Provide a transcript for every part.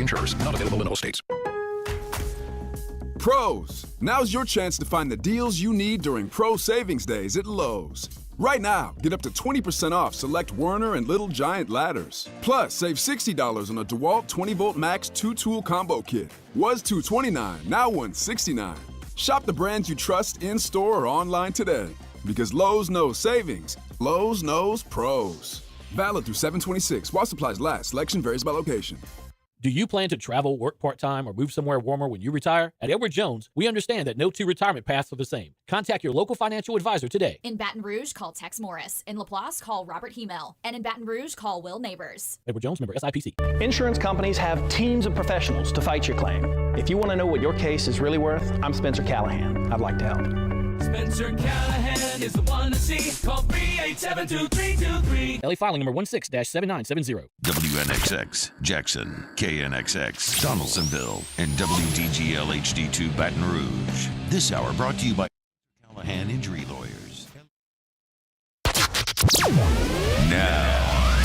insurers. Not available in all states. Pros, now's your chance to find the deals you need during Pro Savings Days at Lowe's. Right now, get up to 20% off select Werner and Little Giant ladders. Plus, save $60 on a DeWalt 20-volt Max 2-tool combo kit. Was $229, now $169. Shop the brands you trust in-store or online today. Because Lowe's knows savings. Lowe's knows pros. Valid through 7/26. While supplies last. Selection varies by location. Do you plan to travel, work part-time, or move somewhere warmer when you retire? At Edward Jones, we understand that no two retirement paths are the same. Contact your local financial advisor today. In Baton Rouge, call Tex Morris. In Laplace, call Robert Hemel. And in Baton Rouge, call Will Neighbors. Edward Jones, member SIPC. Insurance companies have teams of professionals to fight your claim. If you want to know what your case is really worth, I'm Spencer Callahan. I'd like to help. Spencer Callahan is the one to see. Call 387-2323. LA filing number 16-7970. WNXX, Jackson, KNXX, Donaldsonville, and WDGL HD2 Baton Rouge. This hour brought to you by Callahan Injury Lawyers. Now,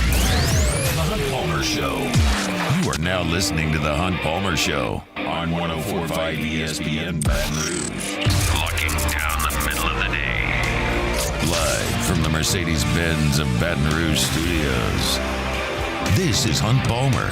The Hunt Palmer Show. You are now listening to The Hunt Palmer Show on 104.5 ESPN Baton Rouge. Locking down the middle of the day. Live from the Mercedes-Benz of Baton Rouge studios. This is Hunt Palmer.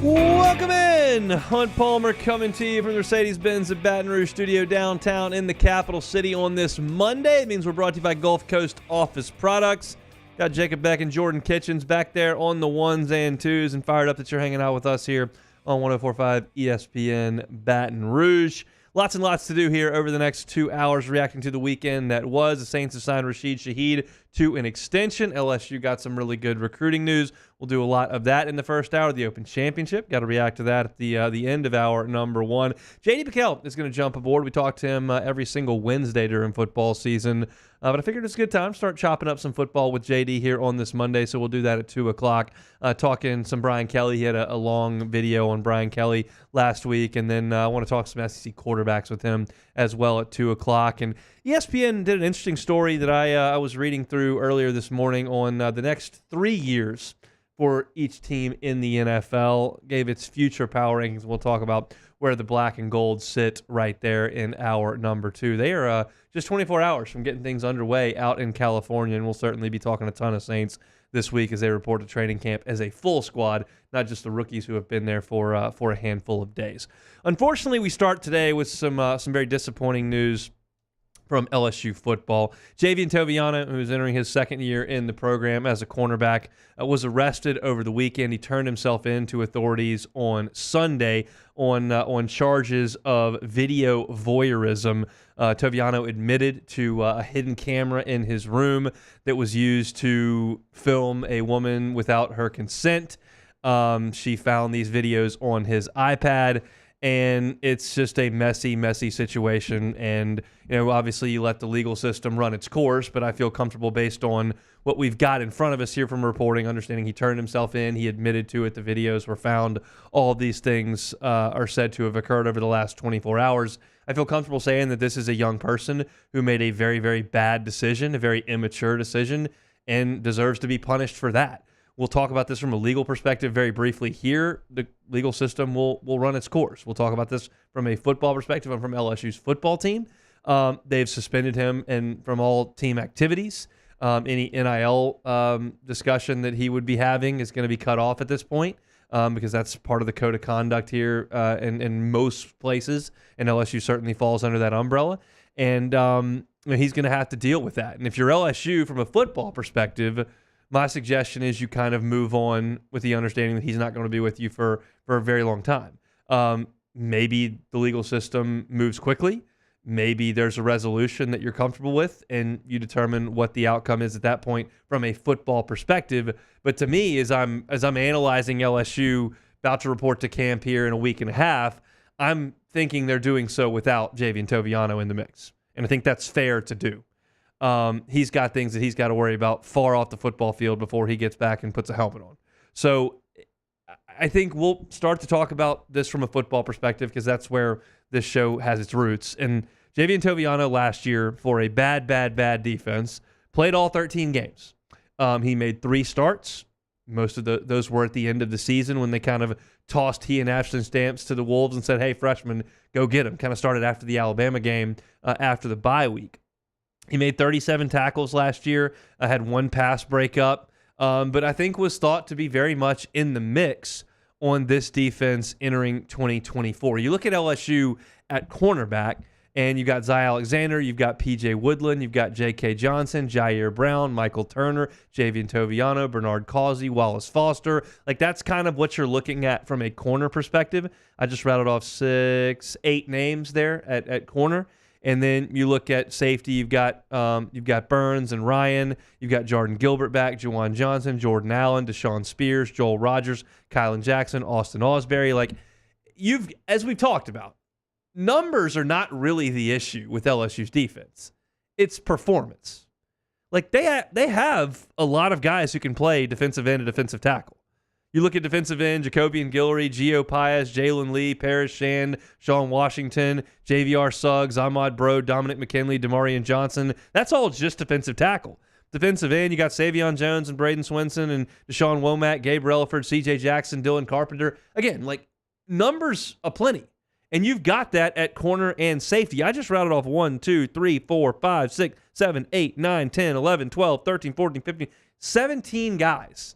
Welcome in. Hunt Palmer coming to you from the Mercedes-Benz of Baton Rouge studio downtown in the capital city on this Monday. It means we're brought to you by Gulf Coast Office Products. Got Jacob Beck and Jordan Kitchens back there on the ones and twos, and fired up that you're hanging out with us here on 104.5 ESPN Baton Rouge. Lots and lots to do here over the next 2 hours, reacting to the weekend that was. The Saints have signed Rashid Shaheed to an extension. LSU got some really good recruiting news. We'll do a lot of that in the first hour. The Open Championship, got to react to that at the end of hour number one. J.D. McKell is going to jump aboard. We talk to him every single Wednesday during football season. But I figured it's a good time to start chopping up some football with JD here on this Monday, so we'll do that at 2 o'clock. Talking some Brian Kelly. He had a long video on Brian Kelly last week, and then I want to talk some SEC quarterbacks with him as well at 2 o'clock. And ESPN did an interesting story that I was reading through earlier this morning on the next 3 years for each team in the NFL. Gave its future power rankings. We'll talk about where the black and gold sit right there in hour number 2. They are just 24 hours from getting things underway out in California, and we'll certainly be talking a ton of Saints this week as they report to training camp as a full squad, not just the rookies who have been there for a handful of days. Unfortunately, we start today with some very disappointing news from LSU football. Javian Toviano, who's entering his second year in the program as a cornerback, was arrested over the weekend. He turned himself in to authorities on Sunday on charges of video voyeurism. Toviano admitted to a hidden camera in his room that was used to film a woman without her consent. She found these videos on his iPad, and it's just a messy, messy situation. And, obviously you let the legal system run its course, but I feel comfortable based on what we've got in front of us here from reporting, understanding he turned himself in, he admitted to it, the videos were found, all of these things are said to have occurred over the last 24 hours. I feel comfortable saying that this is a young person who made a very, very bad decision, a very immature decision, and deserves to be punished for that. We'll talk about this from a legal perspective very briefly here. The legal system will run its course. We'll talk about this from a football perspective and from LSU's football team. They've suspended him from all team activities. Any NIL discussion that he would be having is going to be cut off at this point because that's part of the code of conduct here in most places, and LSU certainly falls under that umbrella. And he's going to have to deal with that. And if you're LSU from a football perspective, my suggestion is you kind of move on with the understanding that he's not going to be with you for a very long time. Maybe the legal system moves quickly. Maybe there's a resolution that you're comfortable with, and you determine what the outcome is at that point from a football perspective. But to me, as I'm analyzing LSU, about to report to camp here in a week and a half, I'm thinking they're doing so without Javian Toviano in the mix. And I think that's fair to do. He's got things that he's got to worry about far off the football field before he gets back and puts a helmet on. So I think we'll start to talk about this from a football perspective because that's where this show has its roots. And Javian Toviano last year for a bad defense played all 13 games. He made 3 starts. Most of those were at the end of the season when they kind of tossed he and Ashton Stamps to the Wolves and said, hey, freshman, go get him. Kind of started after the Alabama game after the bye week. He made 37 tackles last year, had 1 pass breakup, but I think was thought to be very much in the mix on this defense entering 2024. You look at LSU at cornerback, and you've got Zy Alexander, you've got P.J. Woodland, you've got J.K. Johnson, Jair Brown, Michael Turner, Javian Toviano, Bernard Causey, Wallace Foster. Like, that's kind of what you're looking at from a corner perspective. I just rattled off 8 names there at corner. And then you look at safety, you've got Burns and Ryan, you've got Jordan Gilbert back, Juwan Johnson, Jordan Allen, Deshaun Spears, Joel Rogers, Kylan Jackson, Austin Osbury. Like, as we've talked about, numbers are not really the issue with LSU's defense. It's performance. Like, they have a lot of guys who can play defensive end and defensive tackle. You look at defensive end, Jacobian Guillory, Gio Pius, Jalen Lee, Paris Shand, Sean Washington, JVR Suggs, Ahmad Bro, Dominic McKinley, Demarion Johnson. That's all just defensive tackle. Defensive end, you got Savion Jones and Braden Swinson and Deshaun Womack, Gabe Relaford, CJ Jackson, Dylan Carpenter. Again, like, numbers aplenty. And you've got that at corner and safety. I just routed off 1, 2, 3, 4, 5, 6, 7, 8, 9, 10, 11, 12, 13, 14, 15, 17 guys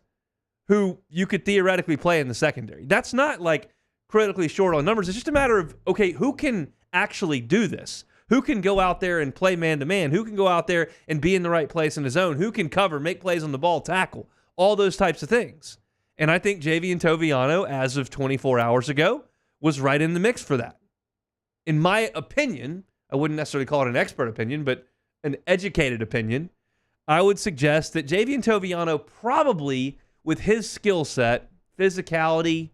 who you could theoretically play in the secondary. That's not like critically short on numbers. It's just a matter of, okay, who can actually do this? Who can go out there and play man-to-man? Who can go out there and be in the right place in the zone? Who can cover, make plays on the ball, tackle? All those types of things. And I think Javian Toviano, as of 24 hours ago, was right in the mix for that. In my opinion, I wouldn't necessarily call it an expert opinion, but an educated opinion, I would suggest that Javian Toviano probably, with his skill set, physicality,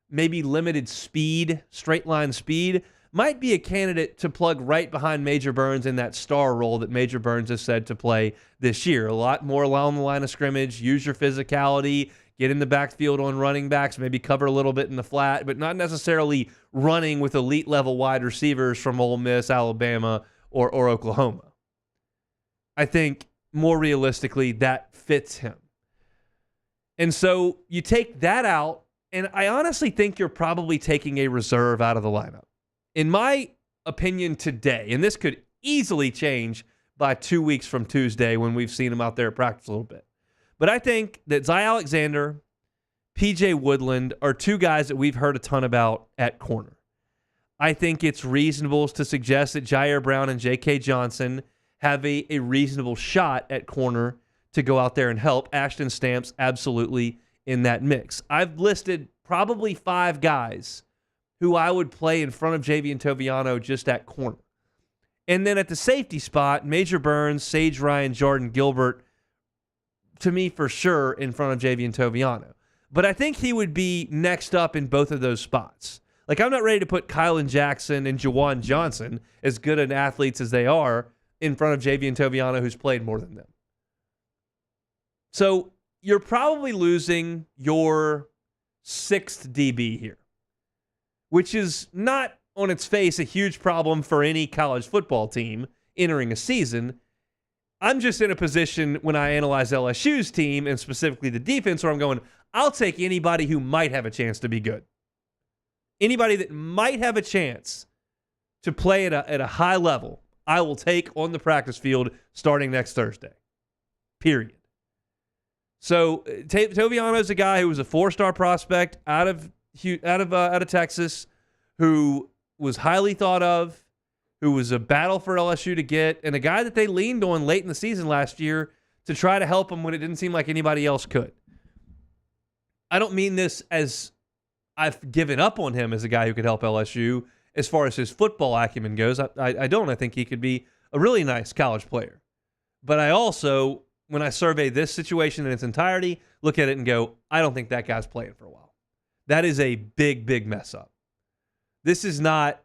maybe limited speed, straight line speed, might be a candidate to plug right behind Major Burns in that star role that Major Burns has said to play this year. A lot more along the line of scrimmage, use your physicality, get in the backfield on running backs, maybe cover a little bit in the flat, but not necessarily running with elite level wide receivers from Ole Miss, Alabama, or Oklahoma. I think more realistically, that fits him. And so you take that out, and I honestly think you're probably taking a reserve out of the lineup. In my opinion today, and this could easily change by 2 weeks from Tuesday when we've seen him out there at practice a little bit. But I think that Zy Alexander, P.J. Woodland are 2 guys that we've heard a ton about at corner. I think it's reasonable to suggest that Jair Brown and J.K. Johnson have a reasonable shot at corner to go out there and help. Ashton Stamps absolutely in that mix. I've listed probably 5 guys who I would play in front of Javian Toviano just at corner. And then at the safety spot, Major Burns, Sage Ryan, Jordan Gilbert, to me for sure in front of Javian Toviano. But I think he would be next up in both of those spots. Like, I'm not ready to put Kylan Jackson and Juwan Johnson, as good an athletes as they are, in front of Javian Toviano, who's played more than them. So you're probably losing your 6th DB here, which is not on its face a huge problem for any college football team entering a season. I'm just in a position when I analyze LSU's team and specifically the defense where I'm going, I'll take anybody who might have a chance to be good. Anybody that might have a chance to play at a high level, I will take on the practice field starting next Thursday. Period. So Toviano is a guy who was a 4-star prospect out of Texas, who was highly thought of, who was a battle for LSU to get, and a guy that they leaned on late in the season last year to try to help him when it didn't seem like anybody else could. I don't mean this as I've given up on him as a guy who could help LSU as far as his football acumen goes. I don't. I think he could be a really nice college player. But I also, when I survey this situation in its entirety, look at it and go, I don't think that guy's playing for a while. That is a big, big mess up. This is not,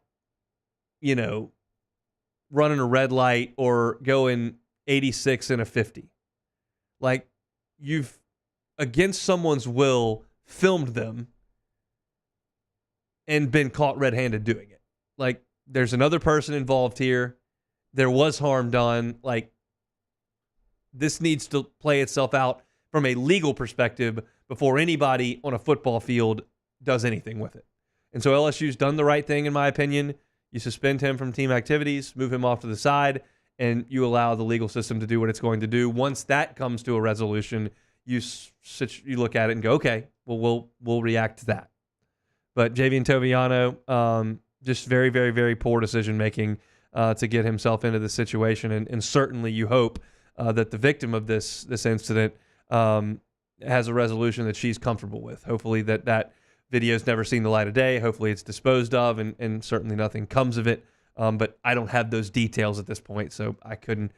running a red light or going 86 and a 50. Like, you've, against someone's will, filmed them and been caught red-handed doing it. Like, there's another person involved here. there was harm done. Like, this needs to play itself out from a legal perspective before anybody on a football field does anything with it. And so LSU's done the right thing, in my opinion. You suspend him from team activities, move him off to the side, and you allow the legal system to do what it's going to do. Once that comes to a resolution, you look at it and go, okay, well, we'll react to that. But Javian Toviano, just very, very, very poor decision-making to get himself into this situation. And certainly you hope that the victim of this incident has a resolution that she's comfortable with. Hopefully that video's never seen the light of day. Hopefully it's disposed of, and certainly nothing comes of it. But I don't have those details at this point, so I couldn't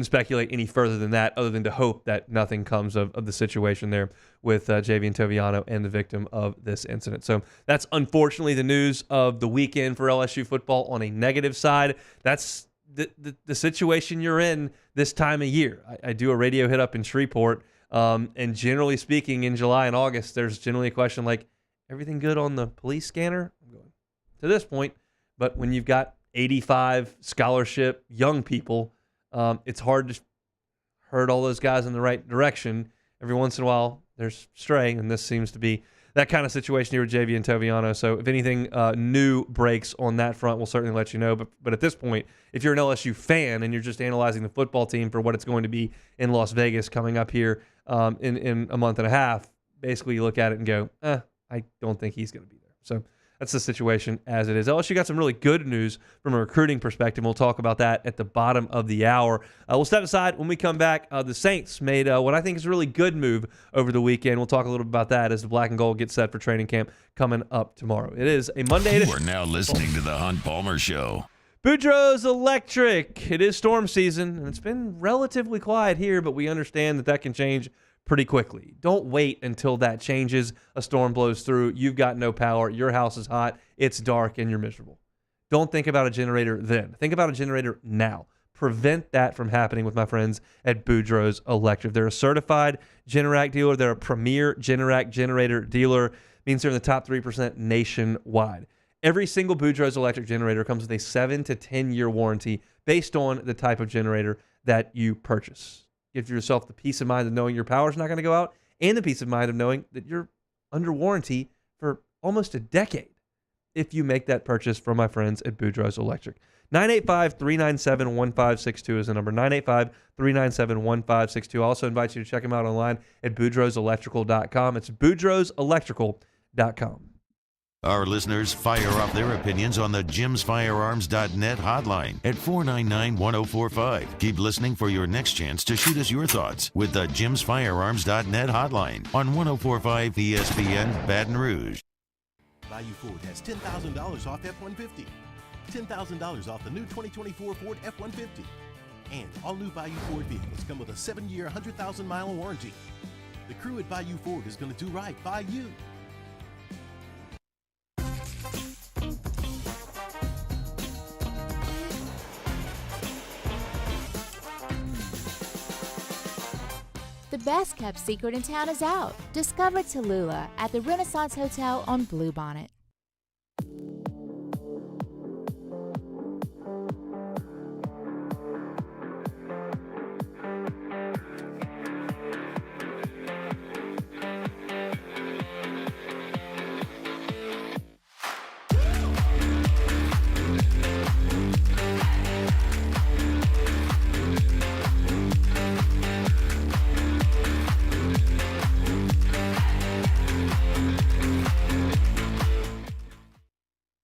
speculate any further than that, other than to hope that nothing comes of the situation there with Javian Toviano and the victim of this incident. So that's unfortunately the news of the weekend for LSU football. On a negative side, that's the situation you're in this time of year. I do a radio hit up in Shreveport, and generally speaking, in July and August, there's generally a question like, everything good on the police scanner? I'm going to this point, but when you've got 85 scholarship young people, it's hard to herd all those guys in the right direction. Every once in a while, there's straying, and this seems to be that kind of situation here with Javian Toviano. So if anything new breaks on that front, we'll certainly let you know. But at this point, if you're an LSU fan and you're just analyzing the football team for what it's going to be in Las Vegas coming up here in a month and a half, basically you look at it and go, I don't think he's going to be there. So that's the situation as it is. LSU got some really good news from a recruiting perspective. We'll talk about that at the bottom of the hour. We'll step aside. When we come back, the Saints made what I think is a really good move over the weekend. We'll talk a little bit about that as the Black and Gold gets set for training camp coming up tomorrow. It is a Monday. You are now listening to the Hunt Palmer Show. Boudreaux's Electric. It is storm season, and it's been relatively quiet here, but we understand that can change pretty quickly. Don't wait until that changes. A storm blows through. You've got no power. Your house is hot. It's dark, and you're miserable. Don't think about a generator then. Think about a generator now. Prevent that from happening with my friends at Boudreaux's Electric. They're a certified Generac dealer. They're a premier Generac generator dealer. Means they're in the top 3% nationwide. Every single Boudreaux's Electric generator comes with a 7 to 10-year warranty based on the type of generator that you purchase. Give yourself the peace of mind of knowing your power's not going to go out, and the peace of mind of knowing that you're under warranty for almost a decade if you make that purchase from my friends at Boudreaux's Electric. 985-397-1562 is the number. 985-397-1562. I also invite you to check them out online at boudreauxelectrical.com. It's boudreauxelectrical.com. Our listeners fire off their opinions on the jimsfirearms.net hotline at 499-1045. Keep listening for your next chance to shoot us your thoughts with the jimsfirearms.net hotline on 1045 ESPN Baton Rouge. Bayou Ford has $10,000 off F-150. $10,000 off the new 2024 Ford F-150. And all new Bayou Ford vehicles come with a 7-year, 100,000-mile warranty. The crew at Bayou Ford is going to do right by you. The best kept secret in town is out. Discover Tallulah at the Renaissance Hotel on Bluebonnet.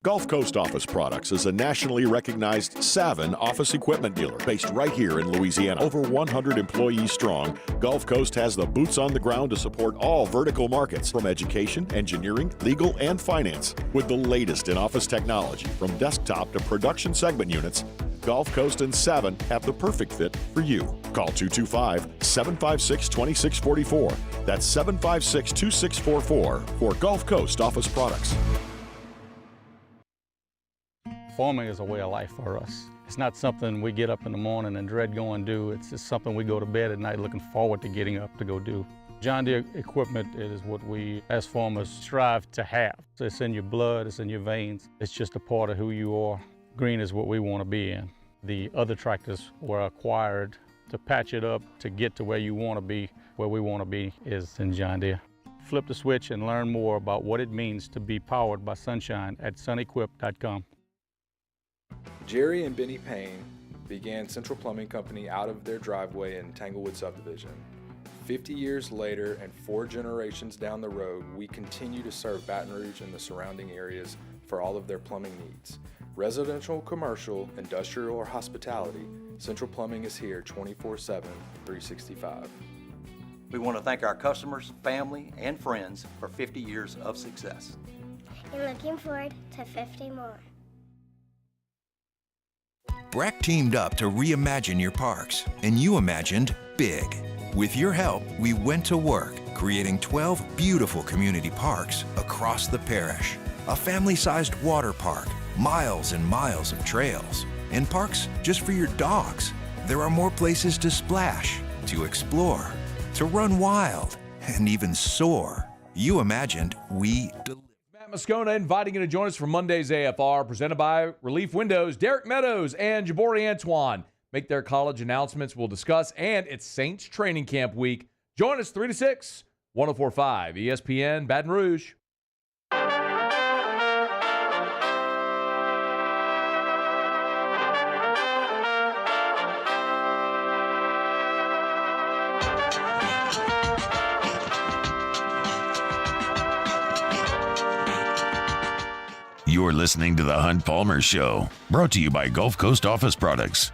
Gulf Coast Office Products is a nationally recognized Savin office equipment dealer based right here in Louisiana. Over 100 employees strong, Gulf Coast has the boots on the ground to support all vertical markets from education, engineering, legal, and finance. With the latest in office technology from desktop to production segment units, Gulf Coast and Savin have the perfect fit for you. Call 225-756-2644. That's 756-2644 for Gulf Coast Office Products. Farming is a way of life for us. It's not something we get up in the morning and dread going do. It's just something we go to bed at night looking forward to getting up to go do. John Deere equipment is what we as farmers strive to have. It's in your blood, it's in your veins. It's just a part of who you are. Green is what we want to be in. The other tractors were acquired to patch it up to get to where you want to be. Where we want to be is in John Deere. Flip the switch and learn more about what it means to be powered by sunshine at sunequip.com. Jerry and Benny Payne began Central Plumbing Company out of their driveway in Tanglewood subdivision. 50 years later and 4 generations down the road, we continue to serve Baton Rouge and the surrounding areas for all of their plumbing needs. Residential, commercial, industrial, or hospitality, Central Plumbing is here 24/7, 365. We want to thank our customers, family, and friends for 50 years of success. And looking forward to 50 more. Breck teamed up to reimagine your parks, and you imagined big. With your help, we went to work, creating 12 beautiful community parks across the parish. A family-sized water park, miles and miles of trails, and parks just for your dogs. There are more places to splash, to explore, to run wild, and even soar. You imagined, we delivered. Matt Moscona inviting you to join us for Monday's AFR, presented by Relief Windows. Derek Meadows and Jabori Antoine make their college announcements. We'll discuss, and it's Saints training camp week. Join us 3 to 6, 104.5 ESPN Baton Rouge. You're listening to The Hunt Palmer Show, brought to you by Gulf Coast Office Products.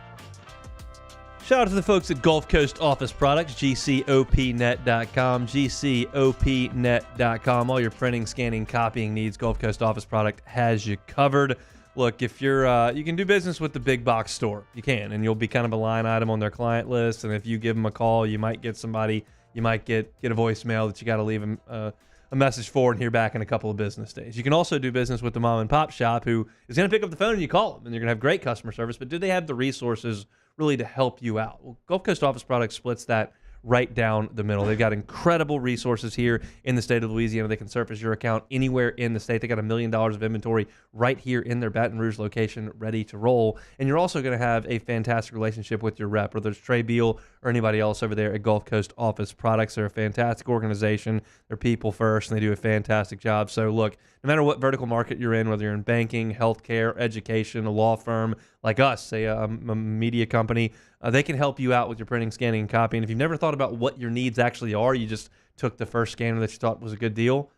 Shout out to the folks at Gulf Coast Office Products, GCOPnet.com, GCOPnet.com. All your printing, scanning, copying needs, Gulf Coast Office Product has you covered. Look, if you're, you can do business with the big box store. You can, and you'll be kind of a line item on their client list. And if you give them a call, you might get somebody, you might get a voicemail that you got to leave them a message for and hear back in a couple of business days. You can also do business with the mom and pop shop who is going to pick up the phone and you call them, and you're going to have great customer service, but do they have the resources really to help you out? Well, Gulf Coast Office Products splits that right down the middle. They've got incredible resources here in the state of Louisiana. They can surface your account anywhere in the state. They got $1 million of inventory right here in their Baton Rouge location ready to roll. And you're also going to have a fantastic relationship with your rep, whether it's Trey Beal or anybody else over there at Gulf Coast Office Products. They're a fantastic organization. They're people first, and they do a fantastic job. So look, no matter what vertical market you're in, whether you're in banking, healthcare, education, a law firm like us, say a media company, they can help you out with your printing, scanning, and copying. If you've never thought about what your needs actually are, you just took the first scanner that you thought was a good deal,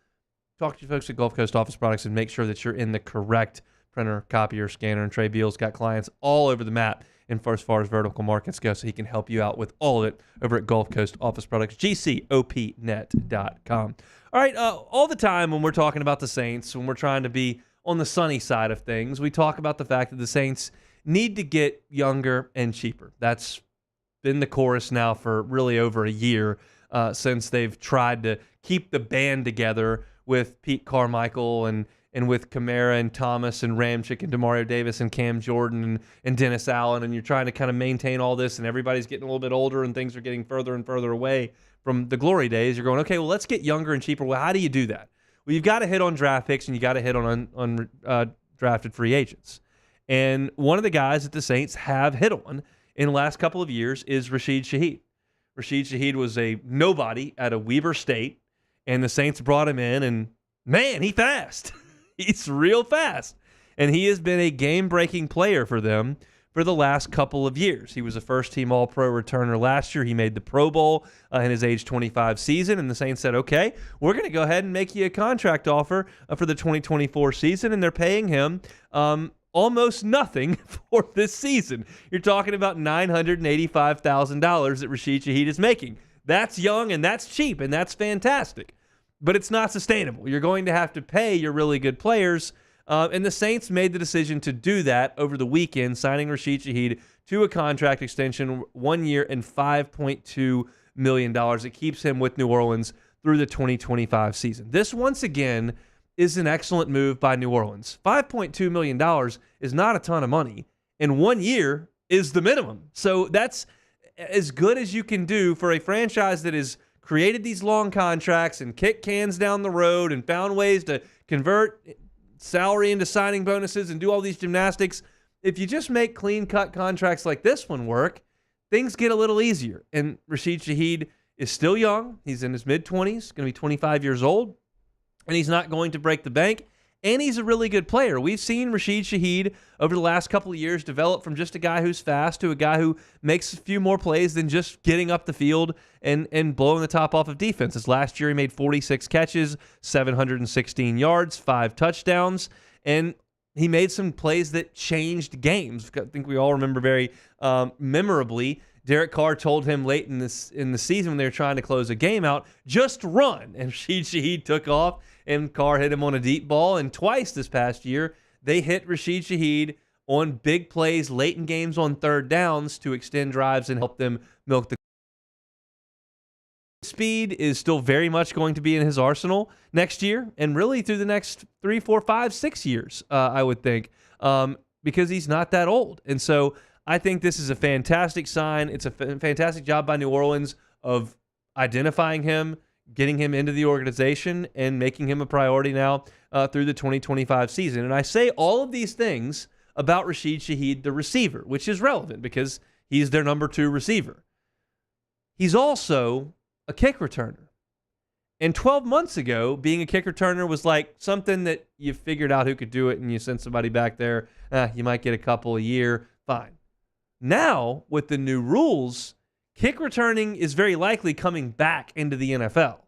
talk to your folks at Gulf Coast Office Products and make sure that you're in the correct printer, copier, scanner. And Trey Beal's got clients all over the map as far as vertical markets go, so he can help you out with all of it over at Gulf Coast Office Products, GCOPnet.com. All right, all the time when we're talking about the Saints, when we're trying to be on the sunny side of things, we talk about the fact that the Saints need to get younger and cheaper. That's been the chorus now for really over a year since they've tried to keep the band together with Pete Carmichael and with Kamara and Thomas and Ramchick and Demario Davis and Cam Jordan and Dennis Allen, and you're trying to kind of maintain all this, and everybody's getting a little bit older and things are getting further and further away from the glory days. You're going, okay, well, let's get younger and cheaper. Well, how do you do that? Well, you've got to hit on draft picks and you got to hit on drafted free agents. And one of the guys that the Saints have hit on in the last couple of years is Rashid Shaheed. Rashid Shaheed was a nobody at a Weber State, and the Saints brought him in, and man, he's fast. He's real fast. And he has been a game-breaking player for them for the last couple of years. He was a first-team All-Pro returner last year. He made the Pro Bowl in his age 25 season, and the Saints said, okay, we're going to go ahead and make you a contract offer for the 2024 season, and they're paying him almost nothing for this season. You're talking about $985,000 that Rashid Shaheed is making. That's young, and that's cheap, and that's fantastic. But it's not sustainable. You're going to have to pay your really good players, and the Saints made the decision to do that over the weekend, signing Rashid Shaheed to a contract extension, 1 year and $5.2 million. It keeps him with New Orleans through the 2025 season. This, once again, is an excellent move by New Orleans. $5.2 million is not a ton of money, and 1 year is the minimum. So that's as good as you can do for a franchise that has created these long contracts and kicked cans down the road and found ways to convert salary into signing bonuses and do all these gymnastics. if you just make clean-cut contracts like this one work, things get a little easier. And Rashid Shaheed is still young. He's in his mid-20s, going to be 25 years old, and he's not going to break the bank. And he's a really good player. We've seen Rashid Shaheed over the last couple of years develop from just a guy who's fast to a guy who makes a few more plays than just getting up the field and blowing the top off of defenses. Last year, he made 46 catches, 716 yards, 5 touchdowns, and he made some plays that changed games. I think we all remember very memorably, Derek Carr told him late in the season when they were trying to close a game out, just run. And Rashid Shaheed took off, and Carr hit him on a deep ball. And twice this past year, they hit Rashid Shaheed on big plays late in games on third downs to extend drives and help them milk the speed is still very much going to be in his arsenal next year and really through the next 3, 4, 5, 6 years, I would think, because he's not that old. And so I think this is a fantastic sign. It's a fantastic job by New Orleans of identifying him, getting him into the organization, and making him a priority now through the 2025 season. And I say all of these things about Rashid Shaheed, the receiver, which is relevant because he's their number 2 receiver. He's also a kick returner. And 12 months ago, being a kick returner was like something that you figured out who could do it and you sent somebody back there. You might get a couple a year. Fine. Now, with the new rules, kick returning is very likely coming back into the NFL.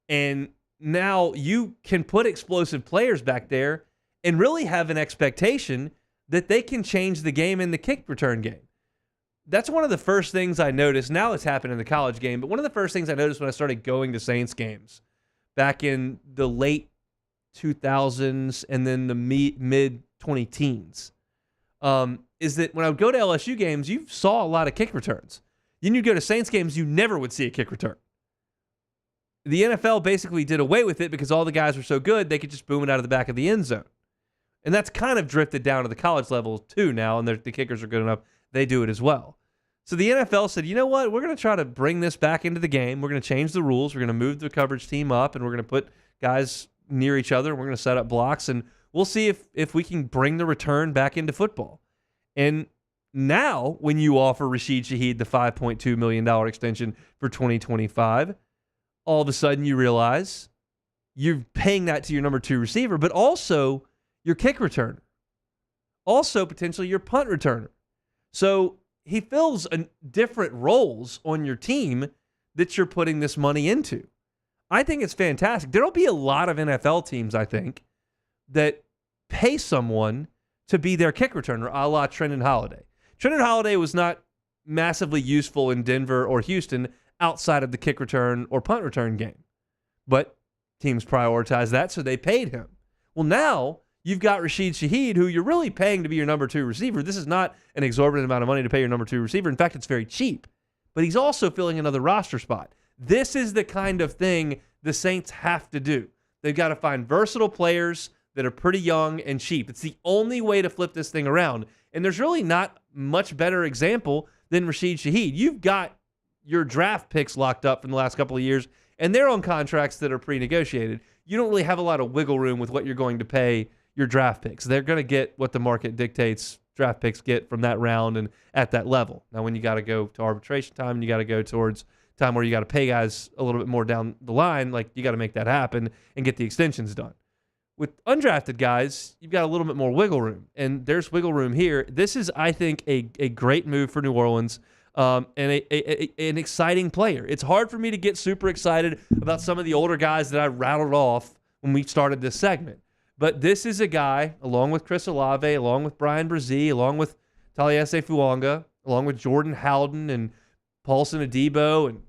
And now you can put explosive players back there and really have an expectation that they can change the game in the kick return game. That's one of the first things I noticed. Now it's happened in the college game, but one of the first things I noticed when I started going to Saints games back in the late 2000s and then the mid-2010s is that when I would go to LSU games, you saw a lot of kick returns. Then you'd go to Saints games, you never would see a kick return. The NFL basically did away with it because all the guys were so good, they could just boom it out of the back of the end zone. And that's kind of drifted down to the college level too now, and the kickers are good enough. They do it as well. So the NFL said, you know what? We're going to try to bring this back into the game. We're going to change the rules. We're going to move the coverage team up, and we're going to put guys near each other. We're going to set up blocks, and we'll see if we can bring the return back into football. And now when you offer Rashid Shaheed the $5.2 million extension for 2025, all of a sudden you realize you're paying that to your number 2 receiver, but also your kick returner. Also potentially your punt returner. So he fills different roles on your team that you're putting this money into. I think it's fantastic. There'll be a lot of NFL teams, I think, that pay someone to be their kick returner, a la Trenton Holiday. Trenton Holiday was not massively useful in Denver or Houston outside of the kick return or punt return game. But teams prioritized that, so they paid him. Well, now you've got Rashid Shaheed, who you're really paying to be your number 2 receiver. This is not an exorbitant amount of money to pay your number 2 receiver. In fact, it's very cheap. But he's also filling another roster spot. This is the kind of thing the Saints have to do. They've got to find versatile players that are pretty young and cheap. It's the only way to flip this thing around. And there's really not much better example than Rashid Shaheed. You've got your draft picks locked up from the last couple of years, and they're on contracts that are pre-negotiated. You don't really have a lot of wiggle room with what you're going to pay your draft picks. They're going to get what the market dictates draft picks get from that round and at that level. Now, when you got to go to arbitration time and you got to go towards time where you got to pay guys a little bit more down the line, like you got to make that happen and get the extensions done. With undrafted guys, you've got a little bit more wiggle room, and there's wiggle room here. This is, I think, a great move for New Orleans and an exciting player. It's hard for me to get super excited about some of the older guys that I rattled off when we started this segment. But this is a guy, along with Chris Olave, along with Brian Brzee, along with Taliesin Fuanga, along with Jordan Howden and Paulson Adebo and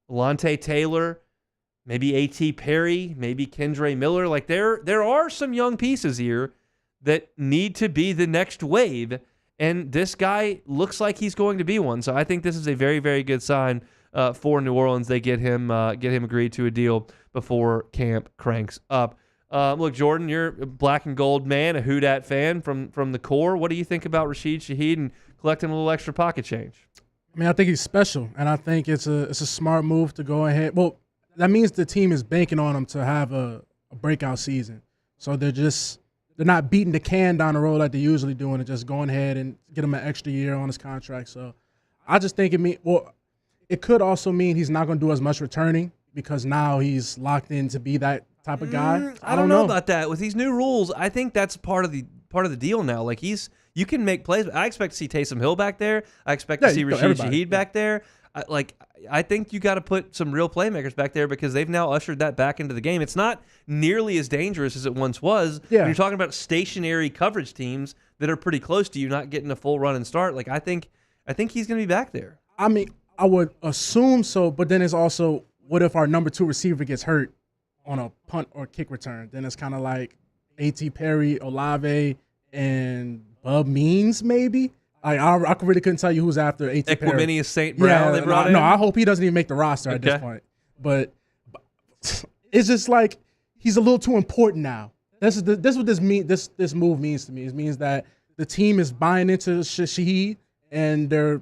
Alante Taylor, maybe A.T. Perry, maybe Kendre Miller. Like there are some young pieces here that need to be the next wave, and this guy looks like he's going to be one. So I think this is a very, very good sign for New Orleans. They get him agreed to a deal before camp cranks up. Look, Jordan, you're a black and gold man, a Who Dat fan from the core. What do you think about Rashid Shaheed and collecting a little extra pocket change? I mean, I think he's special, and I think it's a smart move to go ahead. Well, that means the team is banking on him to have a breakout season. So they're they're not beating the can down the road like they usually do, and just going ahead and get him an extra year on his contract. So I just think it could also mean he's not going to do as much returning because now he's locked in to be that type of guy. I don't know about that. With these new rules, I think that's part of the deal now. Like you can make plays. I expect to see Taysom Hill back there. I expect to see Rashid Shaheed back there. I think you got to put some real playmakers back there because they've now ushered that back into the game. It's not nearly as dangerous as it once was. Yeah. When you're talking about stationary coverage teams that are pretty close to you not getting a full run and start. Like I think he's going to be back there. I mean, I would assume so, but then it's also, what if our number 2 receiver gets hurt on a punt or kick return? Then it's kind of like A.T. Perry, Olave, and Bub Means maybe. I really couldn't tell you who's after A.T. Perry. Equiminius St. Brown they brought in? No, I hope he doesn't even make the roster at this point. But it's just like he's a little too important now. This is what this move means to me. It means that the team is buying into Shaheed and they're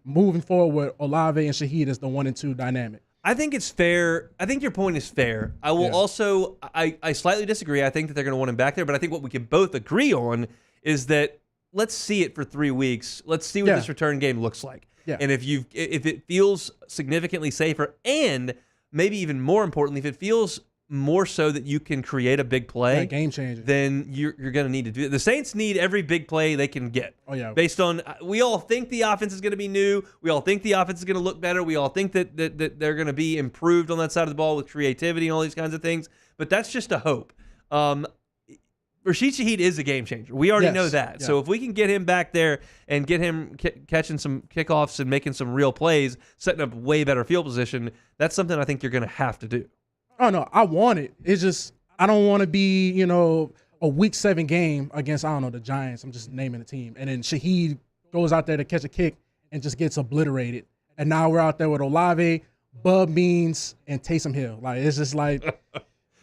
moving forward with Olave and Shaheed as the 1 and 2 dynamic. I think it's fair. I think your point is fair. I will also I slightly disagree. I think that they're going to want him back there, but I think what we can both agree on is that let's see it for 3 weeks. Let's see what this return game looks like. Yeah. And if it feels significantly safer, and maybe even more importantly, if it feels more so that you can create a big play, game changer, then you're going to need to do it. The Saints need every big play they can get. Oh yeah. Based on, we all think the offense is going to be new. We all think the offense is going to look better. We all think that they're going to be improved on that side of the ball with creativity and all these kinds of things. But that's just a hope. Rashid Shaheed is a game changer. We already know that. Yeah. So if we can get him back there and get him catching some kickoffs and making some real plays, setting up way better field position, that's something I think you're going to have to do. Oh, no, I want it. It's just I don't want to be, a Week 7 game against, the Giants. I'm just naming a team. And then Shaheed goes out there to catch a kick and just gets obliterated. And now we're out there with Olave, Bub Means, and Taysom Hill. Like, it's just like,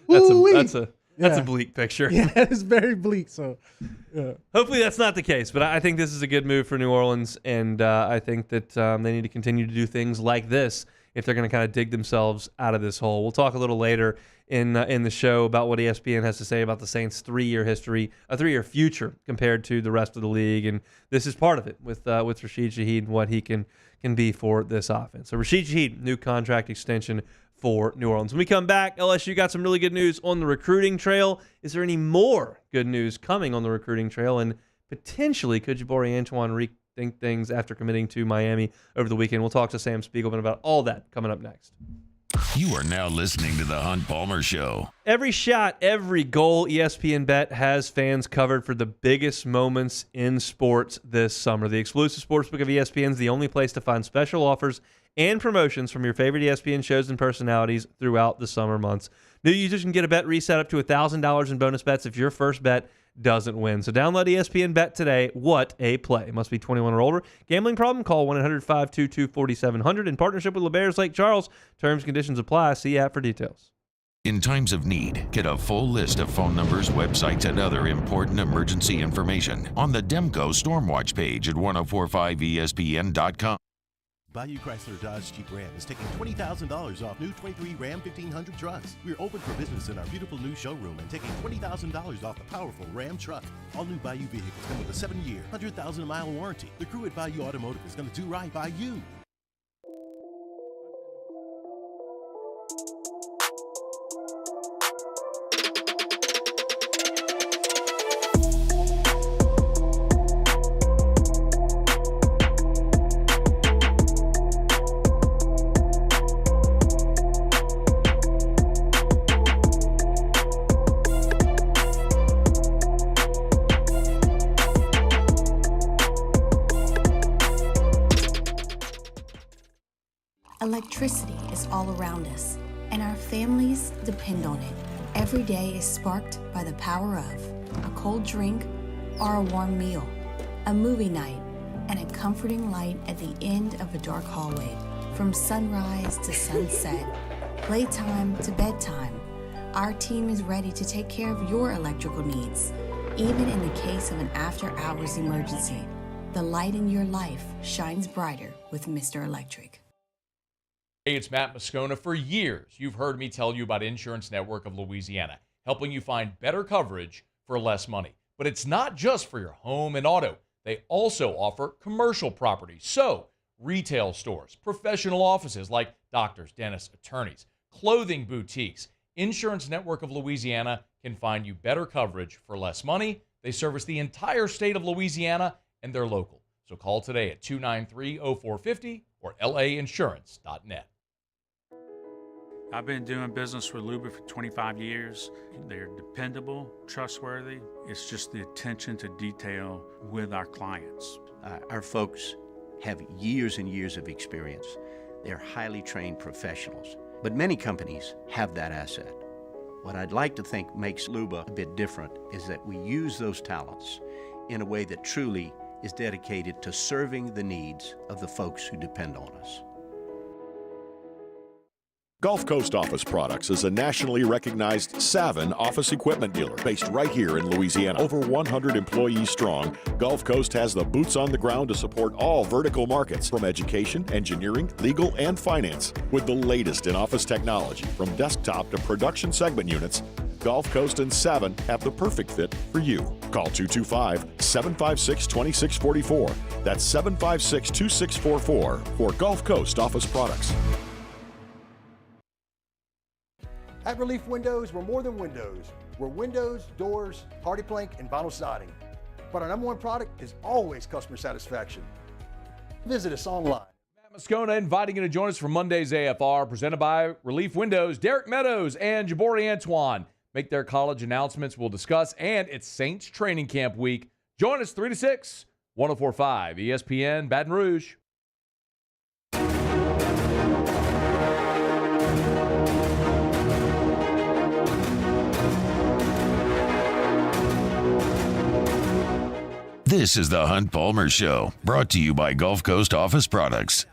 that's a bleak picture. Yeah, it's very bleak. So, yeah. Hopefully that's not the case. But I think this is a good move for New Orleans. And I think that they need to continue to do things like this if they're going to kind of dig themselves out of this hole. We'll talk a little later in the show about what ESPN has to say about the Saints' 3-year history, a 3-year future compared to the rest of the league, and this is part of it with Rashid Shaheed and what he can be for this offense. So Rashid Shaheed, new contract extension for New Orleans. When we come back, LSU got some really good news on the recruiting trail. Is there any more good news coming on the recruiting trail? And potentially, could Jabari Antoine rethink things after committing to Miami over the weekend? We'll talk to Sam Spiegelman about all that coming up next. You are now listening to The Hunt Palmer Show. Every shot, every goal, ESPN Bet has fans covered for the biggest moments in sports this summer. The exclusive sportsbook of ESPN is the only place to find special offers and promotions from your favorite ESPN shows and personalities throughout the summer months. New users can get a bet reset up to $1,000 in bonus bets if your first bet doesn't win. So download ESPN Bet today. What a play. Must be 21 or older. Gambling problem? Call 1-800-522-4700 in partnership with LeBears Lake Charles. Terms and conditions apply. See app for details. In times of need, get a full list of phone numbers, websites, and other important emergency information on the Demco Stormwatch page at 1045ESPN.com. Bayou Chrysler Dodge Jeep Ram is taking $20,000 off new 23 Ram 1500 trucks. We're open for business in our beautiful new showroom and taking $20,000 off the powerful Ram truck. All new Bayou vehicles come with a 7-year, 100,000-mile warranty. The crew at Bayou Automotive is going to do right by you. Electricity is all around us, and our families depend on it. Every day is sparked by the power of a cold drink or a warm meal, a movie night, and a comforting light at the end of a dark hallway. From sunrise to sunset, playtime to bedtime, our team is ready to take care of your electrical needs. Even in the case of an after-hours emergency, the light in your life shines brighter with Mr. Electric. Hey, it's Matt Moscona. For years, you've heard me tell you about Insurance Network of Louisiana, helping you find better coverage for less money. But it's not just for your home and auto. They also offer commercial property. So, retail stores, professional offices like doctors, dentists, attorneys, clothing boutiques. Insurance Network of Louisiana can find you better coverage for less money. They service the entire state of Louisiana, and they're local. So call today at 293-0450 or lainsurance.net. I've been doing business with Luba for 25 years. They're dependable, trustworthy. It's just the attention to detail with our clients. Our folks have years and years of experience. They're highly trained professionals, but many companies have that asset. What I'd like to think makes Luba a bit different is that we use those talents in a way that truly is dedicated to serving the needs of the folks who depend on us. Gulf Coast Office Products is a nationally recognized Savin office equipment dealer based right here in Louisiana. Over 100 employees strong, Gulf Coast has the boots on the ground to support all vertical markets, from education, engineering, legal, and finance. With the latest in office technology, from desktop to production segment units, Gulf Coast and Savin have the perfect fit for you. Call 225-756-2644. That's 756-2644 for Gulf Coast Office Products. At Relief Windows, we're more than windows. We're windows, doors, hardy plank, and vinyl siding. But our number one product is always customer satisfaction. Visit us online. Matt Moscona inviting you to join us for Monday's AFR, presented by Relief Windows. Derek Meadows and Jabari Antoine make their college announcements. We'll discuss, and it's Saints training camp week. Join us 3 to 6, 104.5 ESPN Baton Rouge. This is the Hunt Palmer Show, brought to you by Gulf Coast Office Products.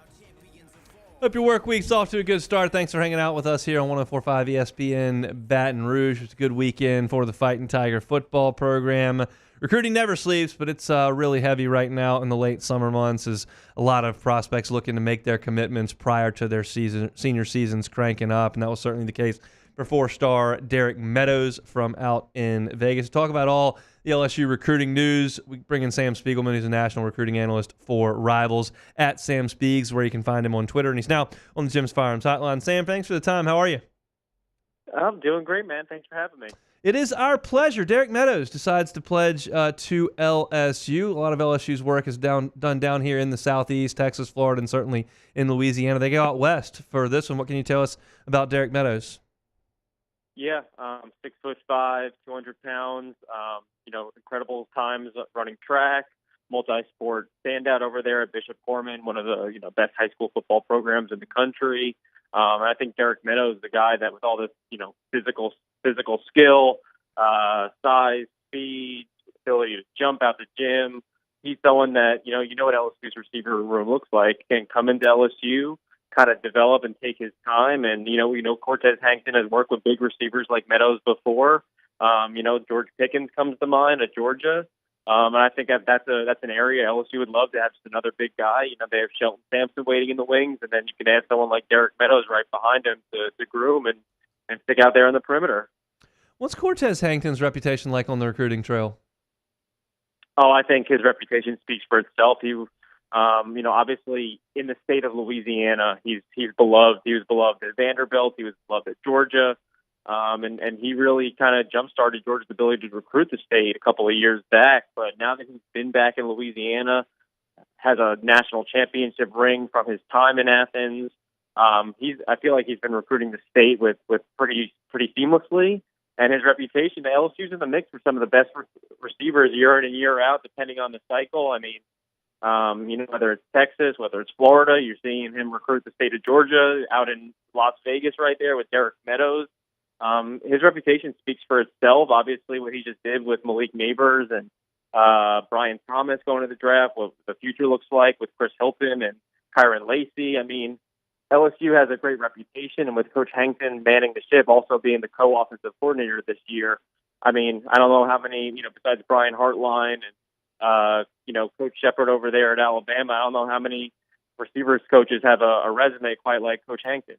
Hope your work week's off to a good start. Thanks for hanging out with us here on 104.5 ESPN Baton Rouge. It's a good weekend for the Fighting Tiger football program. Recruiting never sleeps, but it's really heavy right now in the late summer months, as a lot of prospects looking to make their commitments prior to their senior seasons cranking up, and that was certainly the case for four-star Derek Meadows from out in Vegas. To talk about all the LSU recruiting news, we bring in Sam Spiegelman, who's a national recruiting analyst for Rivals, at Sam Spiegs, where you can find him on Twitter, and he's now on the Jim's Firearms Hotline. Sam, thanks for the time. How are you? I'm doing great, man. Thanks for having me. It is our pleasure. Derek Meadows decides to pledge to LSU. A lot of LSU's work is done down here in the Southeast, Texas, Florida, and certainly in Louisiana. They go out west for this one. What can you tell us about Derek Meadows? Yeah, 6'5", 200 pounds. Incredible times running track, multi-sport standout over there at Bishop Corman, one of the best high school football programs in the country. I think Derek Meadows is the guy that, with all this physical skill, size, speed, ability to jump out the gym, he's someone that what LSU's receiver room looks like. Can come into LSU, kind of develop and take his time. And, Cortez Hankton has worked with big receivers like Meadows before. George Pickens comes to mind at Georgia. And I think that's an area LSU would love to have, just another big guy. They have Shelton Sampson waiting in the wings, and then you can add someone like Derek Meadows right behind him to groom and stick out there on the perimeter. What's Cortez Hankton's reputation like on the recruiting trail? Oh, I think his reputation speaks for itself. He obviously in the state of Louisiana, he's beloved. He was beloved at Vanderbilt. He was beloved at Georgia. And he really kind of jump-started Georgia's ability to recruit the state a couple of years back. But now that he's been back in Louisiana, has a national championship ring from his time in Athens, I feel like he's been recruiting the state with pretty seamlessly. And his reputation, LSU's in the mix for some of the best receivers year in and year out, depending on the cycle. I mean, whether it's Texas, whether it's Florida, you're seeing him recruit the state of Georgia, out in Las Vegas right there with Derek Meadows. His reputation speaks for itself. Obviously, what he just did with Malik Neighbors and Brian Thomas going to the draft, what the future looks like with Chris Hilton and Kyron Lacey. I mean, LSU has a great reputation, and with Coach Hankton manning the ship, also being the co-offensive coordinator this year, I mean, I don't know how many, besides Brian Hartline and, Coach Shepard over there at Alabama, I don't know how many receivers coaches have a resume quite like Coach Hankton.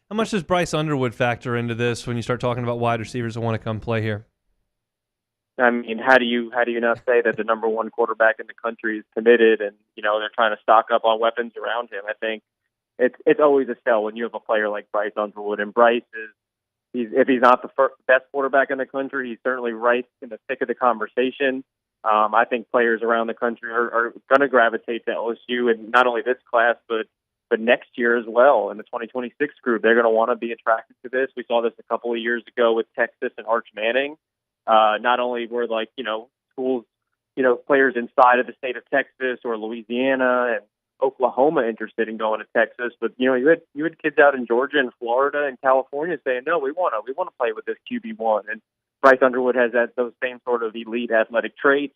How much does Bryce Underwood factor into this when you start talking about wide receivers that want to come play here? I mean, how do you not say that the number one quarterback in the country is committed, and they're trying to stock up on weapons around him? I think it's always a sell when you have a player like Bryce Underwood, and Bryce if he's not the best quarterback in the country, he's certainly right in the thick of the conversation. I think players around the country are going to gravitate to LSU, and not only this class, but next year as well. In the 2026 group, they're going to want to be attracted to this. We saw this a couple of years ago with Texas and Arch Manning. Not only were schools, players inside of the state of Texas or Louisiana and Oklahoma interested in going to Texas, but you had kids out in Georgia and Florida and California saying, no, we want to play with this QB1. And Bryce Underwood has those same sort of elite athletic traits,